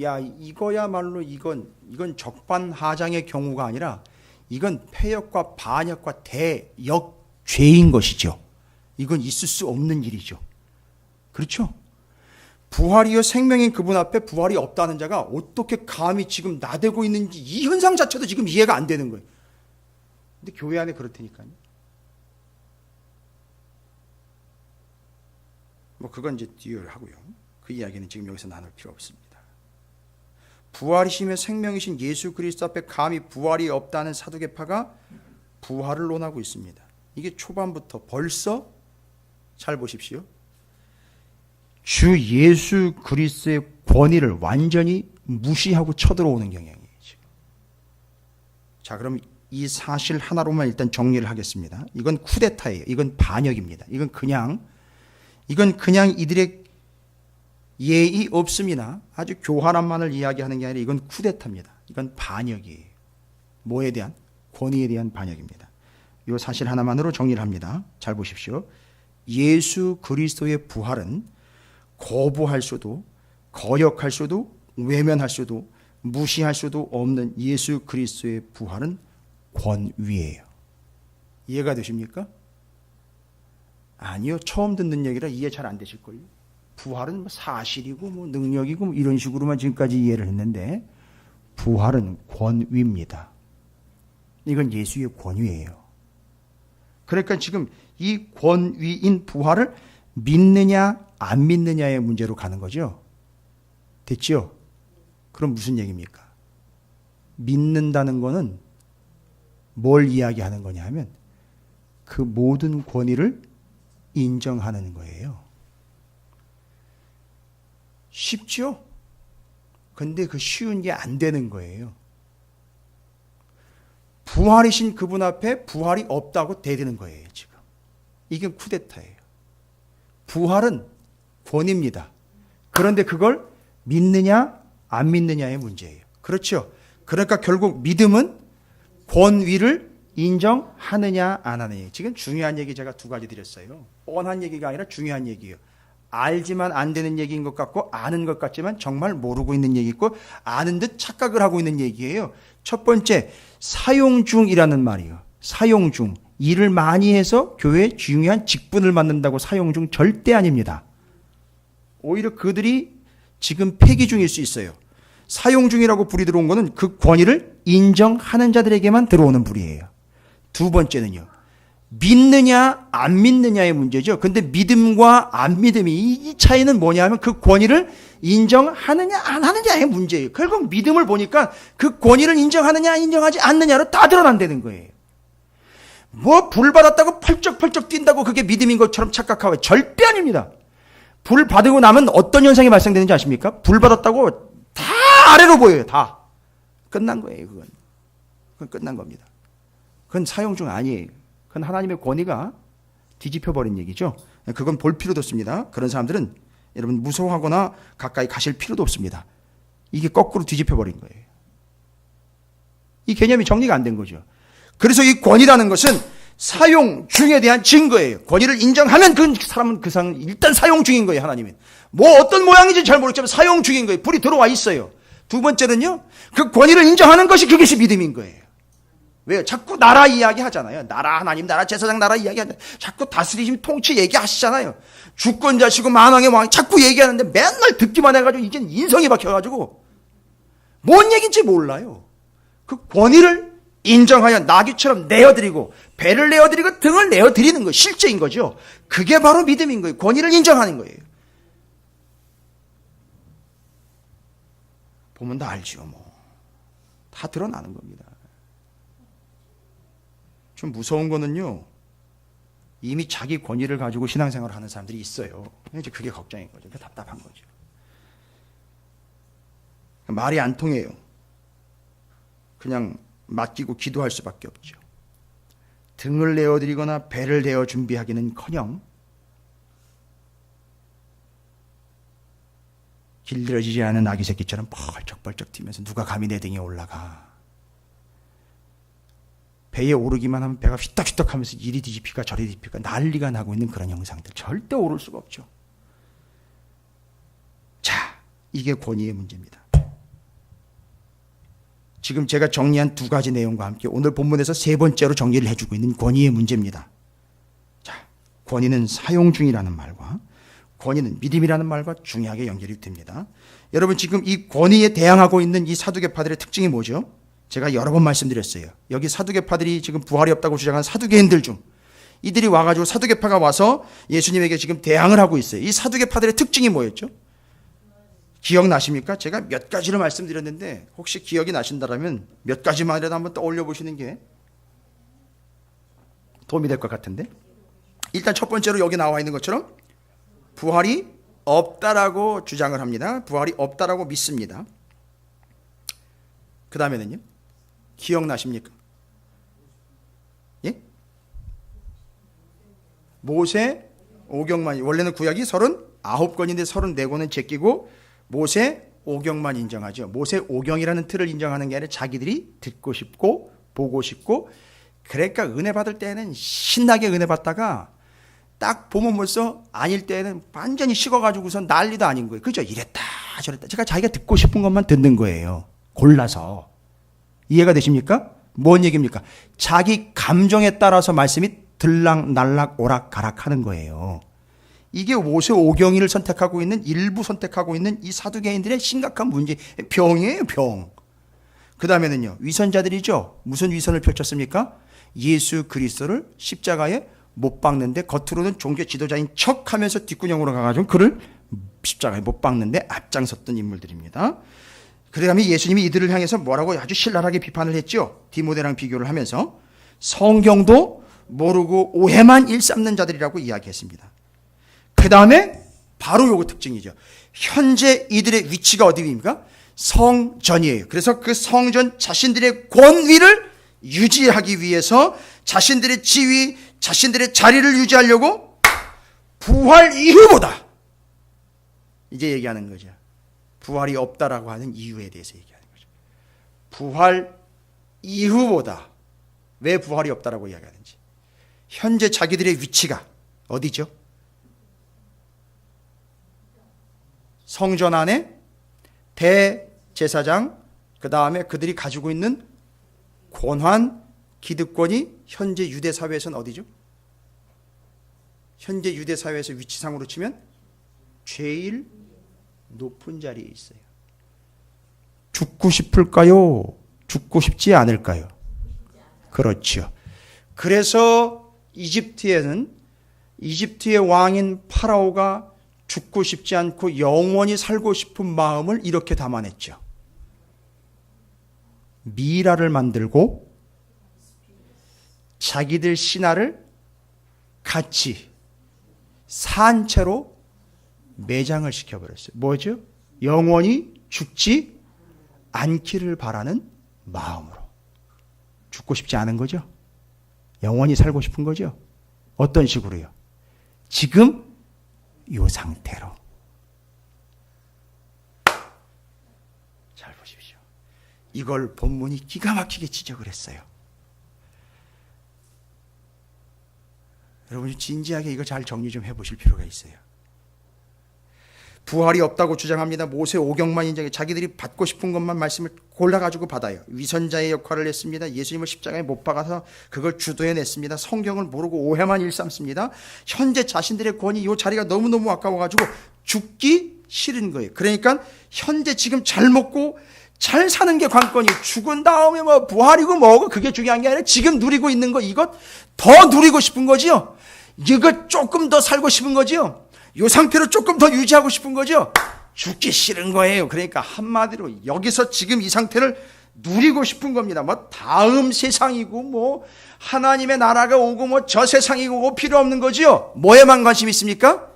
야, 이거야말로 이건 적반하장의 경우가 아니라 이건 폐역과 반역과 대역죄인 것이죠. 이건 있을 수 없는 일이죠. 그렇죠? 부활이요 생명인 그분 앞에 부활이 없다는 자가 어떻게 감히 지금 나대고 있는지 이 현상 자체도 지금 이해가 안 되는 거예요. 근데 교회 안에 그렇다니까요. 뭐 그건 이제 뒤에 하고요. 그 이야기는 지금 여기서 나눌 필요 없습니다. 부활이시며 생명이신 예수 그리스도 앞에 감히 부활이 없다는 사두개파가 부활을 논하고 있습니다. 이게 초반부터 벌써 잘 보십시오. 주 예수 그리스도의 권위를 완전히 무시하고 쳐들어오는 경향이에요. 지금. 자, 그럼 이 사실 하나로만 일단 정리를 하겠습니다. 이건 쿠데타예요. 이건 반역입니다. 이건 그냥 이들의 예의 없음이나 아주 교활함만을 이야기하는 게 아니라 이건 쿠데타입니다. 이건 반역이에요. 뭐에 대한? 권위에 대한 반역입니다. 이 사실 하나만으로 정리를 합니다. 잘 보십시오. 예수 그리스도의 부활은 거부할 수도, 거역할 수도, 외면할 수도, 무시할 수도 없는 예수 그리스도의 부활은 권위예요. 이해가 되십니까? 아니요. 처음 듣는 얘기라 이해 잘 안 되실걸요. 부활은 뭐 사실이고 뭐 능력이고 뭐 이런 식으로만 지금까지 이해를 했는데 부활은 권위입니다. 이건 예수의 권위예요. 그러니까 지금 이 권위인 부활을 믿느냐 안 믿느냐의 문제로 가는 거죠. 됐죠? 그럼 무슨 얘기입니까? 믿는다는 거는 뭘 이야기하는 거냐 하면 그 모든 권위를 인정하는 거예요. 쉽죠? 근데 그 쉬운 게 안 되는 거예요. 부활이신 그분 앞에 부활이 없다고 대드는 거예요, 지금. 이게 쿠데타예요. 부활은 권위입니다. 그런데 그걸 믿느냐, 안 믿느냐의 문제예요. 그렇죠? 그러니까 결국 믿음은 권위를 인정하느냐, 안 하느냐. 지금 중요한 얘기 제가 두 가지 드렸어요. 뻔한 얘기가 아니라 중요한 얘기예요. 알지만 안 되는 얘기인 것 같고 아는 것 같지만 정말 모르고 있는 얘기 있고 아는 듯 착각을 하고 있는 얘기예요. 첫 번째, 사용 중이라는 말이에요. 사용 중. 일을 많이 해서 교회에 중요한 직분을 맡는다고 사용 중 절대 아닙니다. 오히려 그들이 지금 폐기 중일 수 있어요. 사용 중이라고 불이 들어온 거는 그 권위를 인정하는 자들에게만 들어오는 불이에요. 두 번째는요. 믿느냐 안 믿느냐의 문제죠. 근데 믿음과 안 믿음이 이 차이는 뭐냐면 그 권위를 인정하느냐 안 하느냐의 문제예요. 결국 믿음을 보니까 그 권위를 인정하느냐 인정하지 않느냐로 다 드러난다는 거예요. 뭐 불 받았다고 펄쩍펄쩍 뛴다고 그게 믿음인 것처럼 착각하고 절대 아닙니다. 불 받고 나면 어떤 현상이 발생되는지 아십니까? 불 받았다고 다 아래로 보여요. 다. 끝난 거예요. 그건 끝난 겁니다. 그건 사용 중 아니에요. 그건 하나님의 권위가 뒤집혀버린 얘기죠. 그건 볼 필요도 없습니다. 그런 사람들은 여러분 무서워하거나 가까이 가실 필요도 없습니다. 이게 거꾸로 뒤집혀버린 거예요. 이 개념이 정리가 안 된 거죠. 그래서 이 권위라는 것은 사용 중에 대한 증거예요. 권위를 인정하면 그 사람은 그 사람 일단 사용 중인 거예요. 하나님은. 뭐 어떤 모양인지 잘 모르겠지만 사용 중인 거예요. 불이 들어와 있어요. 두 번째는요. 그 권위를 인정하는 것이 그것이 믿음인 거예요. 왜요? 자꾸 나라 이야기 하잖아요. 나라 하나님, 나라 제사장, 나라 이야기 하잖아요. 자꾸 다스리심, 통치 얘기하시잖아요. 주권자시고 만왕의 왕 자꾸 얘기하는데 맨날 듣기만 해가지고 이제는 인성이 박혀가지고 뭔 얘기인지 몰라요. 그 권위를 인정하여 나귀처럼 내어드리고 배를 내어드리고 등을 내어드리는 거 실제인 거죠. 그게 바로 믿음인 거예요. 권위를 인정하는 거예요. 보면 다 알죠. 뭐. 다 드러나는 겁니다. 좀 무서운 거는요. 이미 자기 권위를 가지고 신앙생활을 하는 사람들이 있어요. 이제 그게 걱정인 거죠. 그게 답답한 거죠. 말이 안 통해요. 그냥 맡기고 기도할 수밖에 없죠. 등을 내어드리거나 배를 대어 준비하기는커녕 길들여지지 않은 아기 새끼처럼 벌쩍벌쩍 뛰면서 누가 감히 내 등에 올라가. 배에 오르기만 하면 배가 휘떡휘떡 하면서 이리 뒤집힐까 저리 뒤집힐까 난리가 나고 있는 그런 형상들. 절대 오를 수가 없죠. 자, 이게 권위의 문제입니다. 지금 제가 정리한 두 가지 내용과 함께 오늘 본문에서 세 번째로 정리를 해주고 있는 권위의 문제입니다. 자, 권위는 사용 중이라는 말과 권위는 믿음이라는 말과 중요하게 연결이 됩니다. 여러분, 지금 이 권위에 대항하고 있는 이 사두개파들의 특징이 뭐죠? 제가 여러 번 말씀드렸어요. 여기 사두개파들이 지금 부활이 없다고 주장하는 사두개인들 중 이들이 와가지고 사두개파가 와서 예수님에게 지금 대항을 하고 있어요. 이 사두개파들의 특징이 뭐였죠? 기억나십니까? 제가 몇 가지를 말씀드렸는데 혹시 기억이 나신다면 몇 가지만이라도 한번 떠올려 보시는 게 도움이 될 것 같은데, 일단 첫 번째로 여기 나와 있는 것처럼 부활이 없다라고 주장을 합니다. 부활이 없다라고 믿습니다. 그 다음에는요, 기억나십니까? 예? 모세 오경만, 원래는 구약이 39권인데 34권은 제끼고 모세 오경만 인정하죠. 모세 오경이라는 틀을 인정하는 게 아니라 자기들이 듣고 싶고 보고 싶고, 그러니까 은혜 받을 때는 신나게 은혜 받다가 딱 보면 벌써 아닐 때는 완전히 식어가지고서 난리도 아닌 거예요. 그죠? 이랬다 저랬다. 제가 자기가 듣고 싶은 것만 듣는 거예요. 골라서. 이해가 되십니까? 뭔 얘기입니까? 자기 감정에 따라서 말씀이 들락날락 오락가락 하는 거예요. 이게 모세 오경이를 선택하고 있는, 일부 선택하고 있는 이 사두개인들의 심각한 문제, 병이에요, 병. 그 다음에는요, 위선자들이죠. 무슨 위선을 펼쳤습니까? 예수 그리스도를 십자가에 못 박는데 겉으로는 종교 지도자인 척 하면서 뒷구녕으로 가가지고 그를 십자가에 못 박는데 앞장섰던 인물들입니다. 그 다음에 예수님이 이들을 향해서 뭐라고 아주 신랄하게 비판을 했죠. 디모데랑 비교를 하면서 성경도 모르고 오해만 일삼는 자들이라고 이야기했습니다. 그 다음에 바로 요거 특징이죠. 현재 이들의 위치가 어디입니까? 성전이에요. 그래서 그 성전 자신들의 권위를 유지하기 위해서 자신들의 지위, 자신들의 자리를 유지하려고 부활 이후보다 이제 얘기하는 거죠. 부활이 없다라고 하는 이유에 대해서 얘기하는 거죠. 부활 이후보다 왜 부활이 없다라고 이야기하는지. 현재 자기들의 위치가 어디죠? 성전 안에 대제사장, 그 다음에 그들이 가지고 있는 권한, 기득권이 현재 유대 사회에서는 어디죠? 현재 유대 사회에서 위치상으로 치면 제일 높은 자리에 있어요. 죽고 싶을까요? 죽고 싶지 않을까요? 그렇죠. 그래서 이집트에는 이집트의 왕인 파라오가 죽고 싶지 않고 영원히 살고 싶은 마음을 이렇게 담아냈죠. 미라를 만들고 자기들 신하를 같이 산채로 매장을 시켜버렸어요. 뭐죠? 영원히 죽지 않기를 바라는 마음으로. 죽고 싶지 않은 거죠? 영원히 살고 싶은 거죠? 어떤 식으로요? 지금 이 상태로. 잘 보십시오. 이걸 본문이 기가 막히게 지적을 했어요. 여러분 진지하게 이거 잘 정리 좀 해보실 필요가 있어요. 부활이 없다고 주장합니다. 모세 오경만 인정해 자기들이 받고 싶은 것만 말씀을 골라가지고 받아요. 위선자의 역할을 했습니다. 예수님을 십자가에 못 박아서 그걸 주도해냈습니다. 성경을 모르고 오해만 일삼습니다. 현재 자신들의 권위, 이 자리가 너무너무 아까워가지고 죽기 싫은 거예요. 그러니까 현재 지금 잘 먹고 잘 사는 게 관건이, 죽은 다음에 뭐 부활이고 뭐고 그게 중요한 게 아니라 지금 누리고 있는 거, 이것 더 누리고 싶은 거지요. 이거 조금 더 살고 싶은 거지요. 이 상태로 조금 더 유지하고 싶은 거죠. 죽기 싫은 거예요. 그러니까 한마디로 여기서 지금 이 상태를 누리고 싶은 겁니다. 뭐 다음 세상이고 뭐 하나님의 나라가 오고 뭐 저 세상이고 뭐 필요 없는 거지요. 뭐에만 관심 있습니까?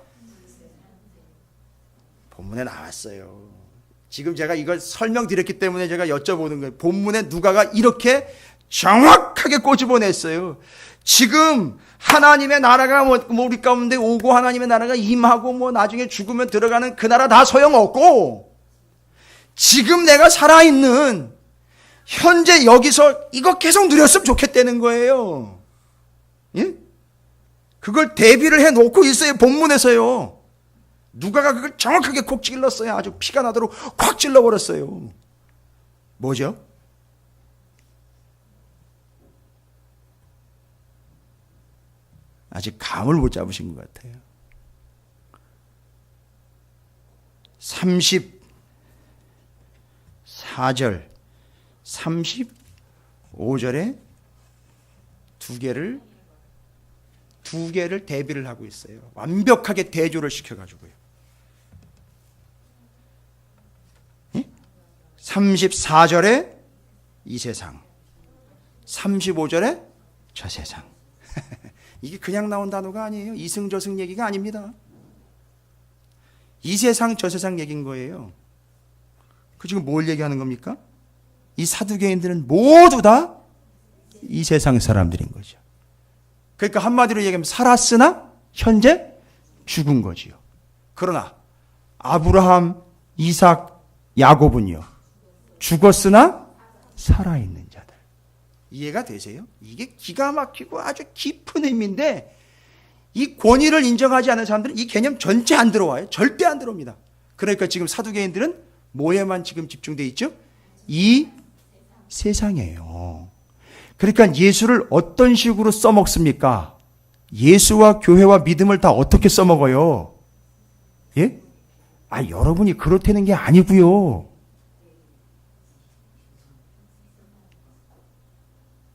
본문에 나왔어요. 지금 제가 이걸 설명드렸기 때문에 제가 여쭤보는 거예요. 본문에 누가가 이렇게 정확하게 꼬집어냈어요. 지금 하나님의 나라가 우리 가운데 오고 하나님의 나라가 임하고 나중에 죽으면 들어가는 그 나라 다 소용없고, 지금 내가 살아있는 현재 여기서 이거 계속 누렸으면 좋겠다는 거예요. 예? 그걸 대비를 해놓고 있어요. 본문에서요. 누가가 그걸 정확하게 콕 찔렀어요. 아주 피가 나도록 콱 찔러버렸어요. 뭐죠? 아직 감을 못 잡으신 것 같아요. 34절, 35절에 두 개를 대비를 하고 있어요. 완벽하게 대조를 시켜가지고요. 34절에 이 세상, 35절에 저 세상. 이게 그냥 나온 단어가 아니에요. 이승저승 얘기가 아닙니다. 이 세상 저 세상 얘기인 거예요. 그 지금 뭘 얘기하는 겁니까? 이 사두개인들은 모두 다 이 세상 사람들인 거죠. 그러니까 한마디로 얘기하면 살았으나 현재 죽은 거지요. 그러나 아브라함, 이삭, 야곱은요, 죽었으나 살아있는 자들. 이해가 되세요? 이게 기가 막히고 아주 깊은 의미인데, 이 권위를 인정하지 않는 사람들은 이 개념 전체 안 들어와요. 절대 안 들어옵니다. 그러니까 지금 사두개인들은 뭐에만 지금 집중되어 있죠? 이 세상이에요. 그러니까 예수를 어떤 식으로 써먹습니까? 예수와 교회와 믿음을 다 어떻게 써먹어요? 예? 여러분이 그렇다는 게 아니고요.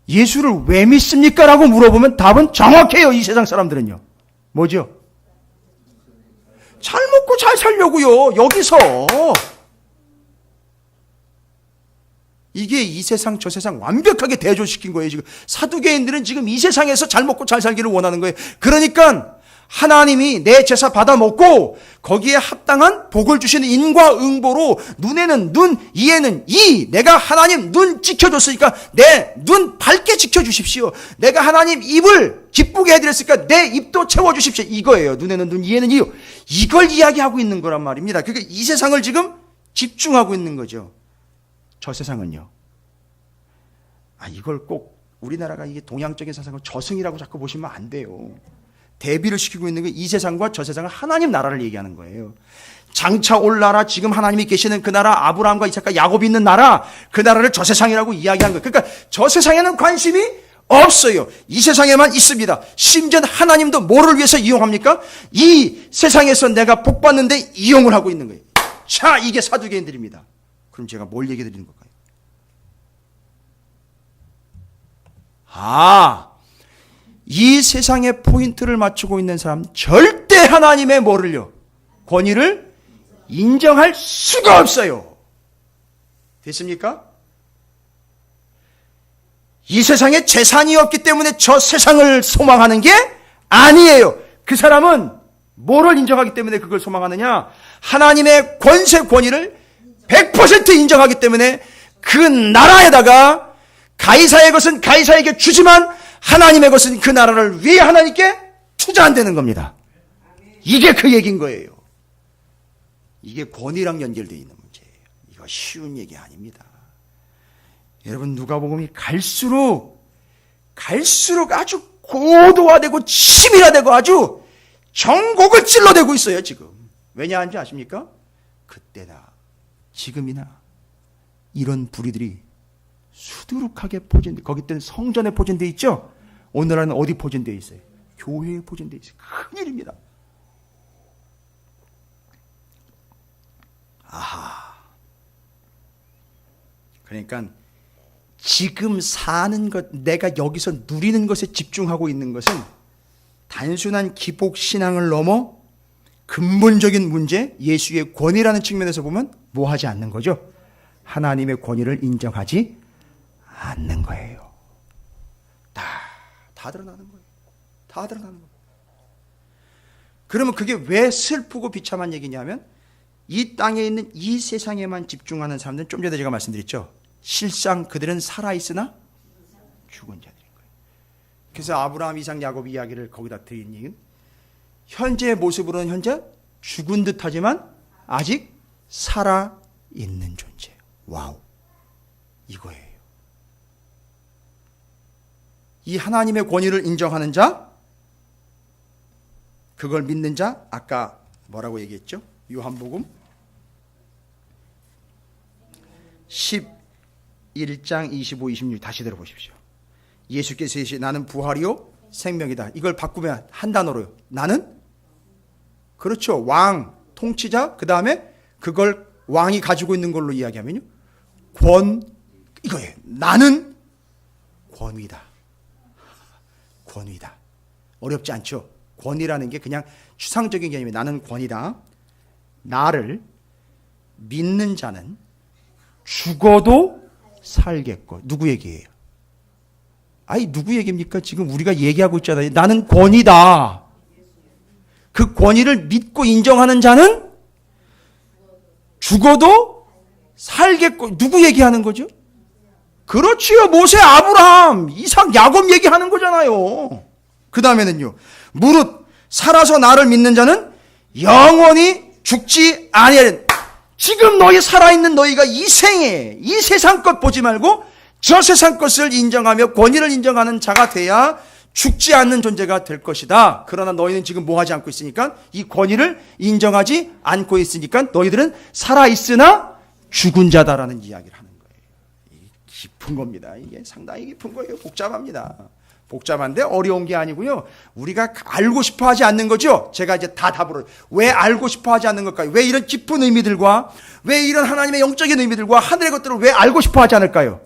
예수를 왜 믿습니까? 라고 물어보면 답은 정확해요. 이 세상 사람들은요. 뭐죠? 잘 먹고 잘 살려고요. 여기서. 이게 이 세상 저 세상 완벽하게 대조시킨 거예요. 지금 사두개인들은 지금 이 세상에서 잘 먹고 잘 살기를 원하는 거예요. 그러니까 하나님이 내 제사 받아 먹고 거기에 합당한 복을 주시는 인과응보로 눈에는 눈, 이에는 이. 내가 하나님 눈 지켜줬으니까 내 눈 밝게 지켜주십시오. 내가 하나님 입을 기쁘게 해드렸으니까 내 입도 채워주십시오. 이거예요. 눈에는 눈, 이에는 이. 이걸 이야기하고 있는 거란 말입니다. 그러니까 이 세상을 지금 집중하고 있는 거죠. 저 세상은요. 이걸 꼭 우리나라가 이게 동양적인 세상을 저승이라고 자꾸 보시면 안 돼요. 대비를 시키고 있는 게 이 세상과 저 세상은 하나님 나라를 얘기하는 거예요. 장차 올 나라, 지금 하나님이 계시는 그 나라, 아브라함과 이삭과 야곱이 있는 나라, 그 나라를 저 세상이라고 이야기한 거예요. 그러니까 저 세상에는 관심이 없어요. 이 세상에만 있습니다. 심지어 하나님도 뭐를 위해서 이용합니까? 이 세상에서 내가 복 받는데 이용을 하고 있는 거예요. 자, 이게 사두개인들입니다. 그럼 제가 뭘 얘기해 드리는 걸까요? 이 세상에 포인트를 맞추고 있는 사람, 절대 하나님의 뭐를요? 권위를 인정할 수가 없어요. 됐습니까? 이 세상에 재산이 없기 때문에 저 세상을 소망하는 게 아니에요. 그 사람은 뭐를 인정하기 때문에 그걸 소망하느냐? 하나님의 권세 권위를 100% 인정하기 때문에 그 나라에다가 가이사의 것은 가이사에게 주지만 하나님의 것은 그 나라를 위해 하나님께 투자한다는 겁니다. 이게 그 얘기인 거예요. 이게 권위랑 연결되어 있는 문제예요. 이거 쉬운 얘기 아닙니다. 여러분, 누가복음이 갈수록 아주 고도화되고 치밀화되고 아주 전곡을 찔러대고 있어요, 지금. 왜냐한지 아십니까? 그때나 지금이나 이런 불의들이 수두룩하게 포진돼. 거기 때는 성전에 포진돼 있죠. 오늘날은 어디 포진돼 있어요? 교회에 포진돼 있어요. 큰일입니다. 그러니까 지금 사는 것, 내가 여기서 누리는 것에 집중하고 있는 것은 단순한 기복 신앙을 넘어 근본적인 문제, 예수의 권위라는 측면에서 보면 뭐 하지 않는 거죠? 하나님의 권위를 인정하지 않는 거예요. 다 드러나는 거예요. 다 드러나는 거예요. 그러면 그게 왜 슬프고 비참한 얘기냐면, 이 땅에 있는 이 세상에만 집중하는 사람들은 좀 전에 제가 말씀드렸죠. 실상 그들은 살아있으나 죽은 자들인 거예요. 그래서 아브라함, 이삭, 야곱 이야기를 거기다 드린 이유는 현재의 모습으로는 현재 죽은 듯하지만 아직 살아있는 존재예요. 와우, 이거예요. 이 하나님의 권위를 인정하는 자, 그걸 믿는 자, 아까 뭐라고 얘기했죠? 요한복음 11장 25, 26 다시 들어보십시오. 예수께서 이르시되 나는 부활이요 생명이다. 이걸 바꾸면 한 단어로요. 나는, 그렇죠, 왕, 통치자, 그 다음에 그걸 왕이 가지고 있는 걸로 이야기하면요, 이거예요. 나는 권위다. 권위다. 어렵지 않죠? 권위라는 게 그냥 추상적인 개념이에요. 나는 권위다. 나를 믿는 자는 죽어도 살겠고. 누구 얘기예요? 아니, 누구 얘기입니까? 지금 우리가 얘기하고 있잖아요. 나는 권위다. 그 권위를 믿고 인정하는 자는 죽어도 살겠고. 누구 얘기하는 거죠? 그렇지요. 모세, 아브라함, 이삭, 야곱 얘기하는 거잖아요. 그 다음에는요, 무릇 살아서 나를 믿는 자는 영원히 죽지 아니하리라. 지금 너희 살아있는 너희가 이 생에 이 세상 것 보지 말고 저 세상 것을 인정하며 권위를 인정하는 자가 돼야 죽지 않는 존재가 될 것이다. 그러나 너희는 지금 뭐 하지 않고 있으니까, 이 권위를 인정하지 않고 있으니까 너희들은 살아있으나 죽은 자다라는 이야기를 하는 거예요. 이게 깊은 겁니다. 이게 상당히 깊은 거예요. 복잡합니다. 복잡한데 어려운 게 아니고요. 우리가 알고 싶어 하지 않는 거죠. 제가 이제 다 답으로, 왜 알고 싶어 하지 않는 걸까요? 왜 이런 깊은 의미들과, 왜 이런 하나님의 영적인 의미들과 하늘의 것들을 왜 알고 싶어 하지 않을까요?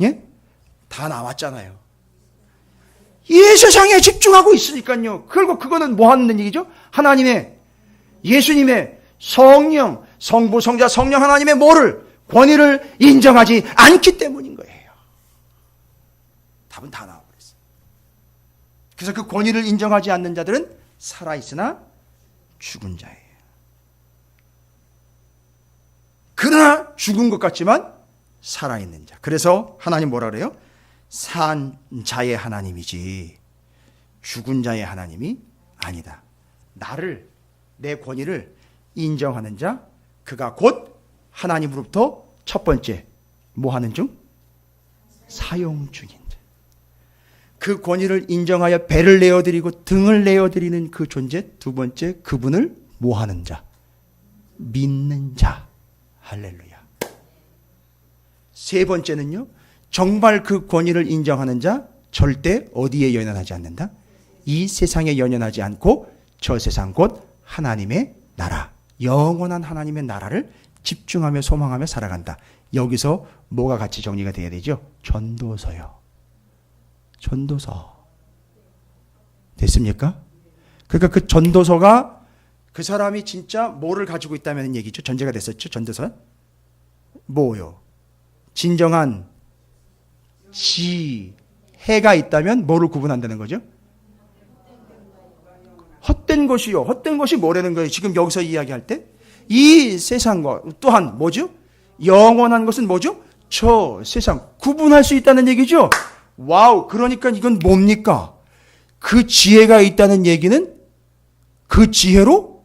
예? 다 나왔잖아요. 이 세상에 집중하고 있으니까요. 그리고 그거는 뭐 하는 얘기죠? 하나님의, 예수님의 성령, 성부, 성자, 성령 하나님의 뭐를, 권위를 인정하지 않기 때문인 거예요. 답은 다 나와버렸어요. 그래서 그 권위를 인정하지 않는 자들은 살아있으나 죽은 자예요. 그러나 죽은 것 같지만 살아있는 자. 그래서 하나님 뭐라 그래요? 산 자의 하나님이지 죽은 자의 하나님이 아니다. 나를, 내 권위를 인정하는 자, 그가 곧 하나님으로부터 첫 번째 뭐 하는 중? 사용 중인 자. 그 권위를 인정하여 배를 내어드리고 등을 내어드리는 그 존재, 두 번째 그분을 뭐 하는 자? 믿는 자. 할렐루야. 세 번째는요, 정말 그 권위를 인정하는 자, 절대 어디에 연연하지 않는다? 이 세상에 연연하지 않고 저 세상 곧 하나님의 나라, 영원한 하나님의 나라를 집중하며 소망하며 살아간다. 여기서 뭐가 같이 정리가 돼야 되죠? 전도서요. 전도서. 됐습니까? 그러니까 그 전도서가 그 사람이 진짜 뭐를 가지고 있다는 얘기죠. 전제가 됐었죠. 전도서. 뭐요? 진정한 지혜가 있다면 뭐를 구분한다는 거죠? 헛된 것이요. 헛된 것이 뭐라는 거예요? 지금 여기서 이야기할 때 이 세상과 또한 뭐죠? 영원한 것은 뭐죠? 저 세상. 구분할 수 있다는 얘기죠. 와우. 그러니까 이건 뭡니까? 그 지혜가 있다는 얘기는 그 지혜로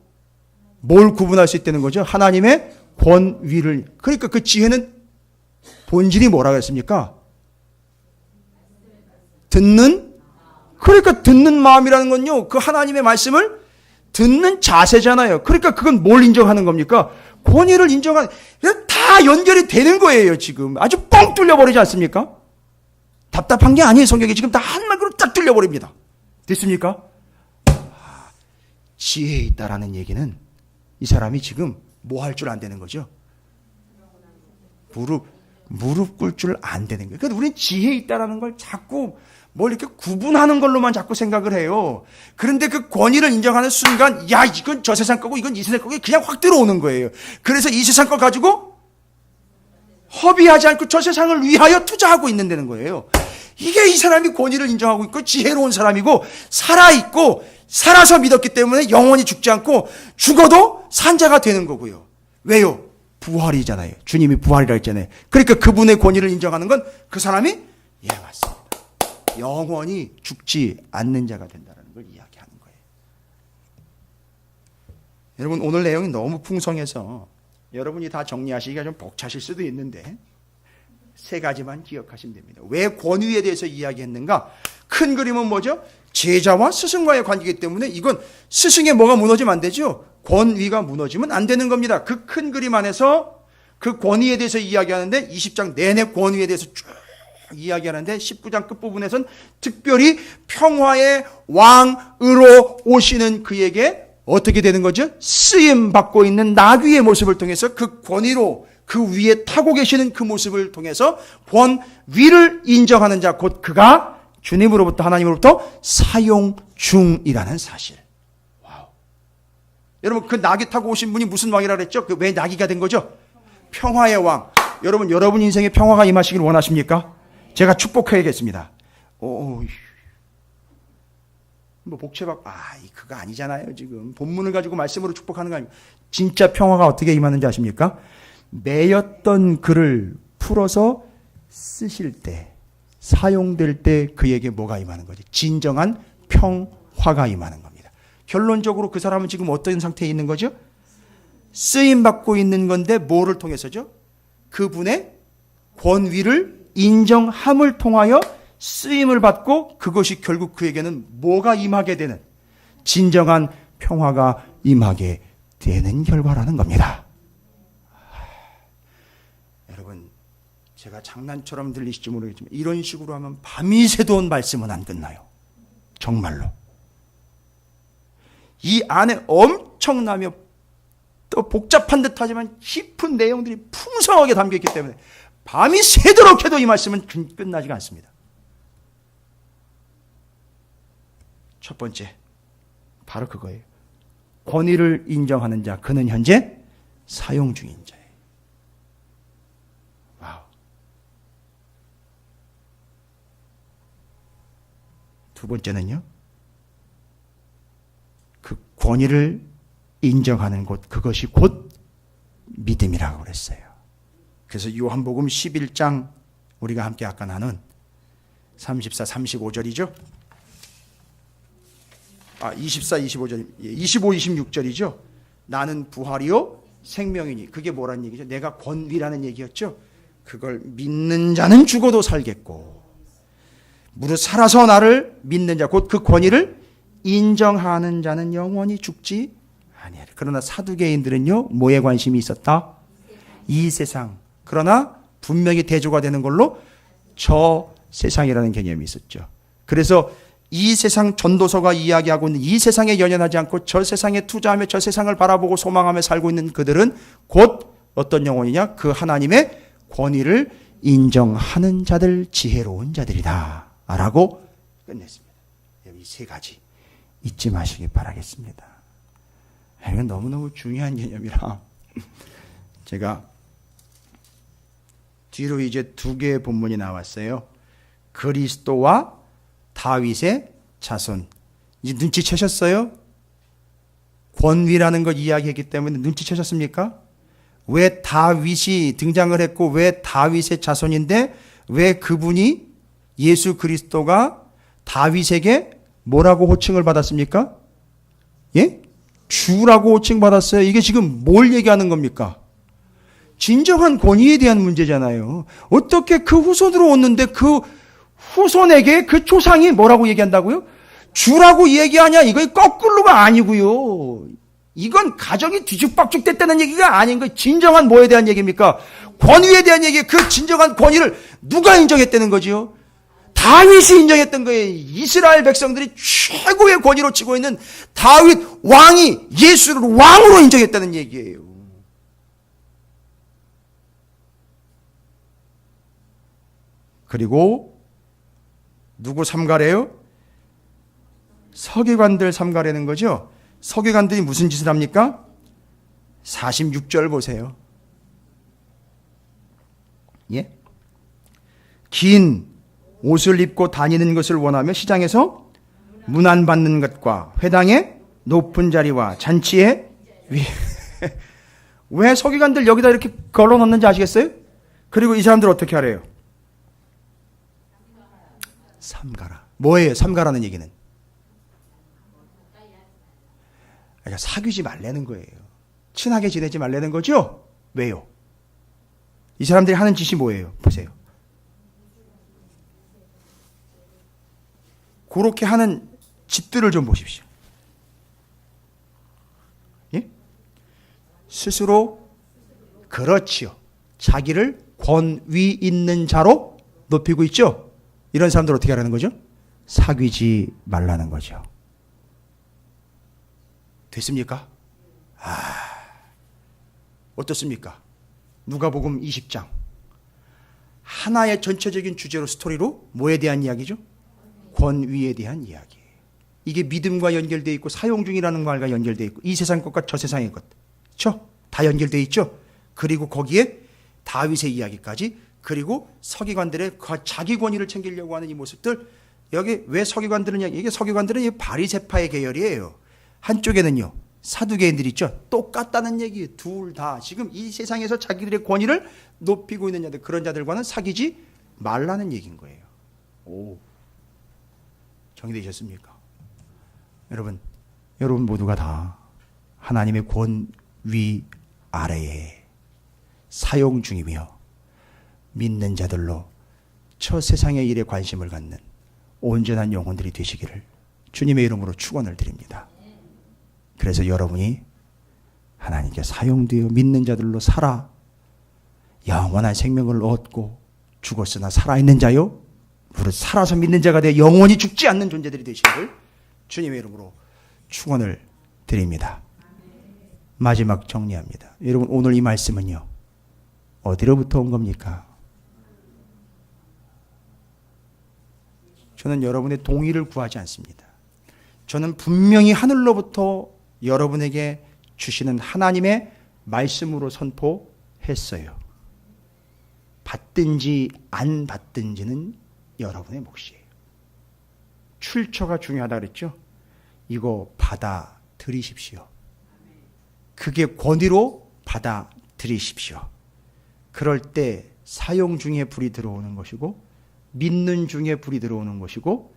뭘 구분할 수 있다는 거죠? 하나님의 권위를. 그러니까 그 지혜는 본질이 뭐라고 했습니까? 듣는, 그러니까 듣는 마음이라는 건요, 그 하나님의 말씀을 듣는 자세잖아요. 그러니까 그건 뭘 인정하는 겁니까? 권위를 인정하는, 다 연결이 되는 거예요, 지금. 아주 뻥 뚫려버리지 않습니까? 답답한 게 아니에요, 성경이. 지금 다 한마디로 딱 뚫려버립니다. 됐습니까? 지혜에 있다라는 얘기는 이 사람이 지금 뭐 할 줄 안 되는 거죠? 무릎 꿇을 줄 안 되는 거예요. 그러니까 우리는 지혜에 있다라는 걸 자꾸 뭘 이렇게 구분하는 걸로만 자꾸 생각을 해요. 그런데 그 권위를 인정하는 순간, 야, 이건 저 세상 거고 이건 이 세상 거고 그냥 확 들어오는 거예요. 그래서 이 세상 걸 가지고 허비하지 않고 저 세상을 위하여 투자하고 있는다는 거예요. 이게 이 사람이 권위를 인정하고 있고 지혜로운 사람이고 살아있고 살아서 믿었기 때문에 영원히 죽지 않고 죽어도 산자가 되는 거고요. 왜요? 부활이잖아요. 주님이 부활이라 했잖아요. 그러니까 그분의 권위를 인정하는 건 그 사람이 예, 맞습니다. 영원히 죽지 않는 자가 된다는 걸 이야기하는 거예요. 여러분, 오늘 내용이 너무 풍성해서 여러분이 다 정리하시기가 좀 벅차실 수도 있는데 세 가지만 기억하시면 됩니다. 왜 권위에 대해서 이야기했는가? 큰 그림은 뭐죠? 제자와 스승과의 관계이기 때문에 이건 스승의 뭐가 무너지면 안 되죠. 권위가 무너지면 안 되는 겁니다. 그 큰 그림 안에서 그 권위에 대해서 이야기하는데 20장 내내 권위에 대해서 쭉 이야기하는데 19장 끝부분에서는 특별히 평화의 왕으로 오시는 그에게 어떻게 되는 거죠? 쓰임 받고 있는 나귀의 모습을 통해서 그 권위로 그 위에 타고 계시는 그 모습을 통해서 권위를 인정하는 자, 곧 그가 주님으로부터 하나님으로부터 사용 중이라는 사실. 와우. 여러분, 그 나귀 타고 오신 분이 무슨 왕이라 그랬죠? 그 왜 나귀가 된 거죠? 평화의 왕. 여러분 인생에 평화가 임하시길 원하십니까? 제가 축복해야겠습니다. 뭐 복채박, 그거 아니잖아요. 지금 본문을 가지고 말씀으로 축복하는 거 아닙니까? 진짜 평화가 어떻게 임하는지 아십니까? 매였던 글을 풀어서 쓰실 때, 사용될 때 그에게 뭐가 임하는 거지? 진정한 평화가 임하는 겁니다. 결론적으로 그 사람은 지금 어떤 상태에 있는 거죠? 쓰임받고 있는 건데 뭐를 통해서죠? 그분의 권위를 인정함을 통하여 쓰임을 받고 그것이 결국 그에게는 뭐가 임하게 되는, 진정한 평화가 임하게 되는 결과라는 겁니다. 여러분, 제가 장난처럼 들리실지 모르겠지만 이런 식으로 하면 밤이 새도록 말씀은 안 끝나요. 정말로. 이 안에 엄청나며 또 복잡한 듯하지만 깊은 내용들이 풍성하게 담겨있기 때문에 밤이 새도록 해도 이 말씀은 끝나지가 않습니다. 첫 번째, 바로 그거예요. 권위를 인정하는 자, 그는 현재 사용 중인 자예요. 와우. 두 번째는요, 그 권위를 인정하는 곳, 그것이 곧 믿음이라고 그랬어요. 그래서 요한복음 11장 우리가 함께 아까 나눈 34, 35절이죠. 24, 25절, 25, 26절이죠. 나는 부활이요 생명이니. 그게 뭐라는 얘기죠? 내가 권위라는 얘기였죠. 그걸 믿는 자는 죽어도 살겠고 무릇 살아서 나를 믿는 자, 곧 그 권위를 인정하는 자는 영원히 죽지 아니하리. 그러나 사두개인들은요, 뭐에 관심이 있었다? 이 세상. 그러나 분명히 대조가 되는 걸로 저 세상이라는 개념이 있었죠. 그래서 이 세상 전도서가 이야기하고 있는 이 세상에 연연하지 않고 저 세상에 투자하며 저 세상을 바라보고 소망하며 살고 있는 그들은 곧 어떤 영혼이냐? 그 하나님의 권위를 인정하는 자들, 지혜로운 자들이다 라고 끝냈습니다. 이 세 가지 잊지 마시기 바라겠습니다. 이건 너무너무 중요한 개념이라 제가 뒤로 이제 두 개의 본문이 나왔어요. 그리스도와 다윗의 자손. 이제 눈치채셨어요? 권위라는 걸 이야기했기 때문에 눈치채셨습니까? 왜 다윗이 등장을 했고 왜 다윗의 자손인데 왜 그분이 예수 그리스도가 다윗에게 뭐라고 호칭을 받았습니까? 예? 주라고 호칭받았어요. 이게 지금 뭘 얘기하는 겁니까? 진정한 권위에 대한 문제잖아요. 어떻게 그 후손으로 왔는데 그 후손에게 그 조상이 뭐라고 얘기한다고요? 주라고 얘기하냐? 이거 거꾸로가 아니고요. 이건 가정이 뒤죽박죽 됐다는 얘기가 아닌 거예요. 진정한 뭐에 대한 얘기입니까? 권위에 대한 얘기예요. 그 진정한 권위를 누가 인정했다는 거지요? 다윗이 인정했던 거예요. 이스라엘 백성들이 최고의 권위로 치고 있는 다윗 왕이 예수를 왕으로 인정했다는 얘기예요. 그리고 누구 삼가래요? 서기관들 삼가래는 거죠. 서기관들이 무슨 짓을 합니까? 46절 보세요. 예? 긴 옷을 입고 다니는 것을 원하며 시장에서 문안받는 것과 회당의 높은 자리와 잔치의 위에 왜 서기관들 여기다 이렇게 걸어놓는지 아시겠어요? 그리고 이 사람들 어떻게 하래요? 삼가라. 뭐예요? 삼가라는 얘기는? 그러니까 사귀지 말라는 거예요. 친하게 지내지 말라는 거죠? 왜요? 이 사람들이 하는 짓이 뭐예요? 보세요. 그렇게 하는 짓들을 좀 보십시오. 예? 스스로 그렇지요. 자기를 권위 있는 자로 높이고 있죠. 이런 사람들 어떻게 하라는 거죠? 사귀지 말라는 거죠. 됐습니까? 어떻습니까? 누가복음 20장. 하나의 전체적인 주제로 스토리로 뭐에 대한 이야기죠? 권위에 대한 이야기. 이게 믿음과 연결되어 있고 사용 중이라는 말과 연결되어 있고 이 세상 것과 저 세상의 것. 그렇죠? 다 연결되어 있죠? 그리고 거기에 다윗의 이야기까지 그리고 서기관들의 자기 권위를 챙기려고 하는 이 모습들. 여기 왜 서기관들은 이게 서기관들은 이 바리새파의 계열이에요. 한쪽에는요. 사두개인들 있죠. 똑같다는 얘기예요. 둘 다 지금 이 세상에서 자기들의 권위를 높이고 있는 자들 그런 자들과는 사귀지 말라는 얘기인 거예요. 오, 정리되셨습니까? 여러분 모두가 다 하나님의 권위 아래에 사용 중이며 믿는 자들로 저 세상의 일에 관심을 갖는 온전한 영혼들이 되시기를 주님의 이름으로 축원을 드립니다. 그래서 여러분이 하나님께 사용되어 믿는 자들로 살아 영원한 생명을 얻고 죽었으나 살아있는 자요 무릇 살아서 믿는 자가 되어 영원히 죽지 않는 존재들이 되시기를 주님의 이름으로 축원을 드립니다. 마지막 정리합니다. 여러분 오늘 이 말씀은요 어디로부터 온 겁니까? 저는 여러분의 동의를 구하지 않습니다. 저는 분명히 하늘로부터 여러분에게 주시는 하나님의 말씀으로 선포했어요. 받든지 안 받든지는 여러분의 몫이에요. 출처가 중요하다 그랬죠? 이거 받아들이십시오. 그게 권위로 받아들이십시오. 그럴 때 사용 중에 불이 들어오는 것이고 믿는 중에 불이 들어오는 것이고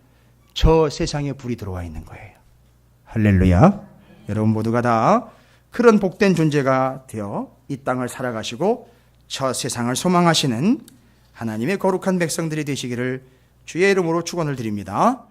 저 세상에 불이 들어와 있는 거예요. 할렐루야. 여러분 모두가 다 그런 복된 존재가 되어 이 땅을 살아가시고 저 세상을 소망하시는 하나님의 거룩한 백성들이 되시기를 주의 이름으로 축원을 드립니다.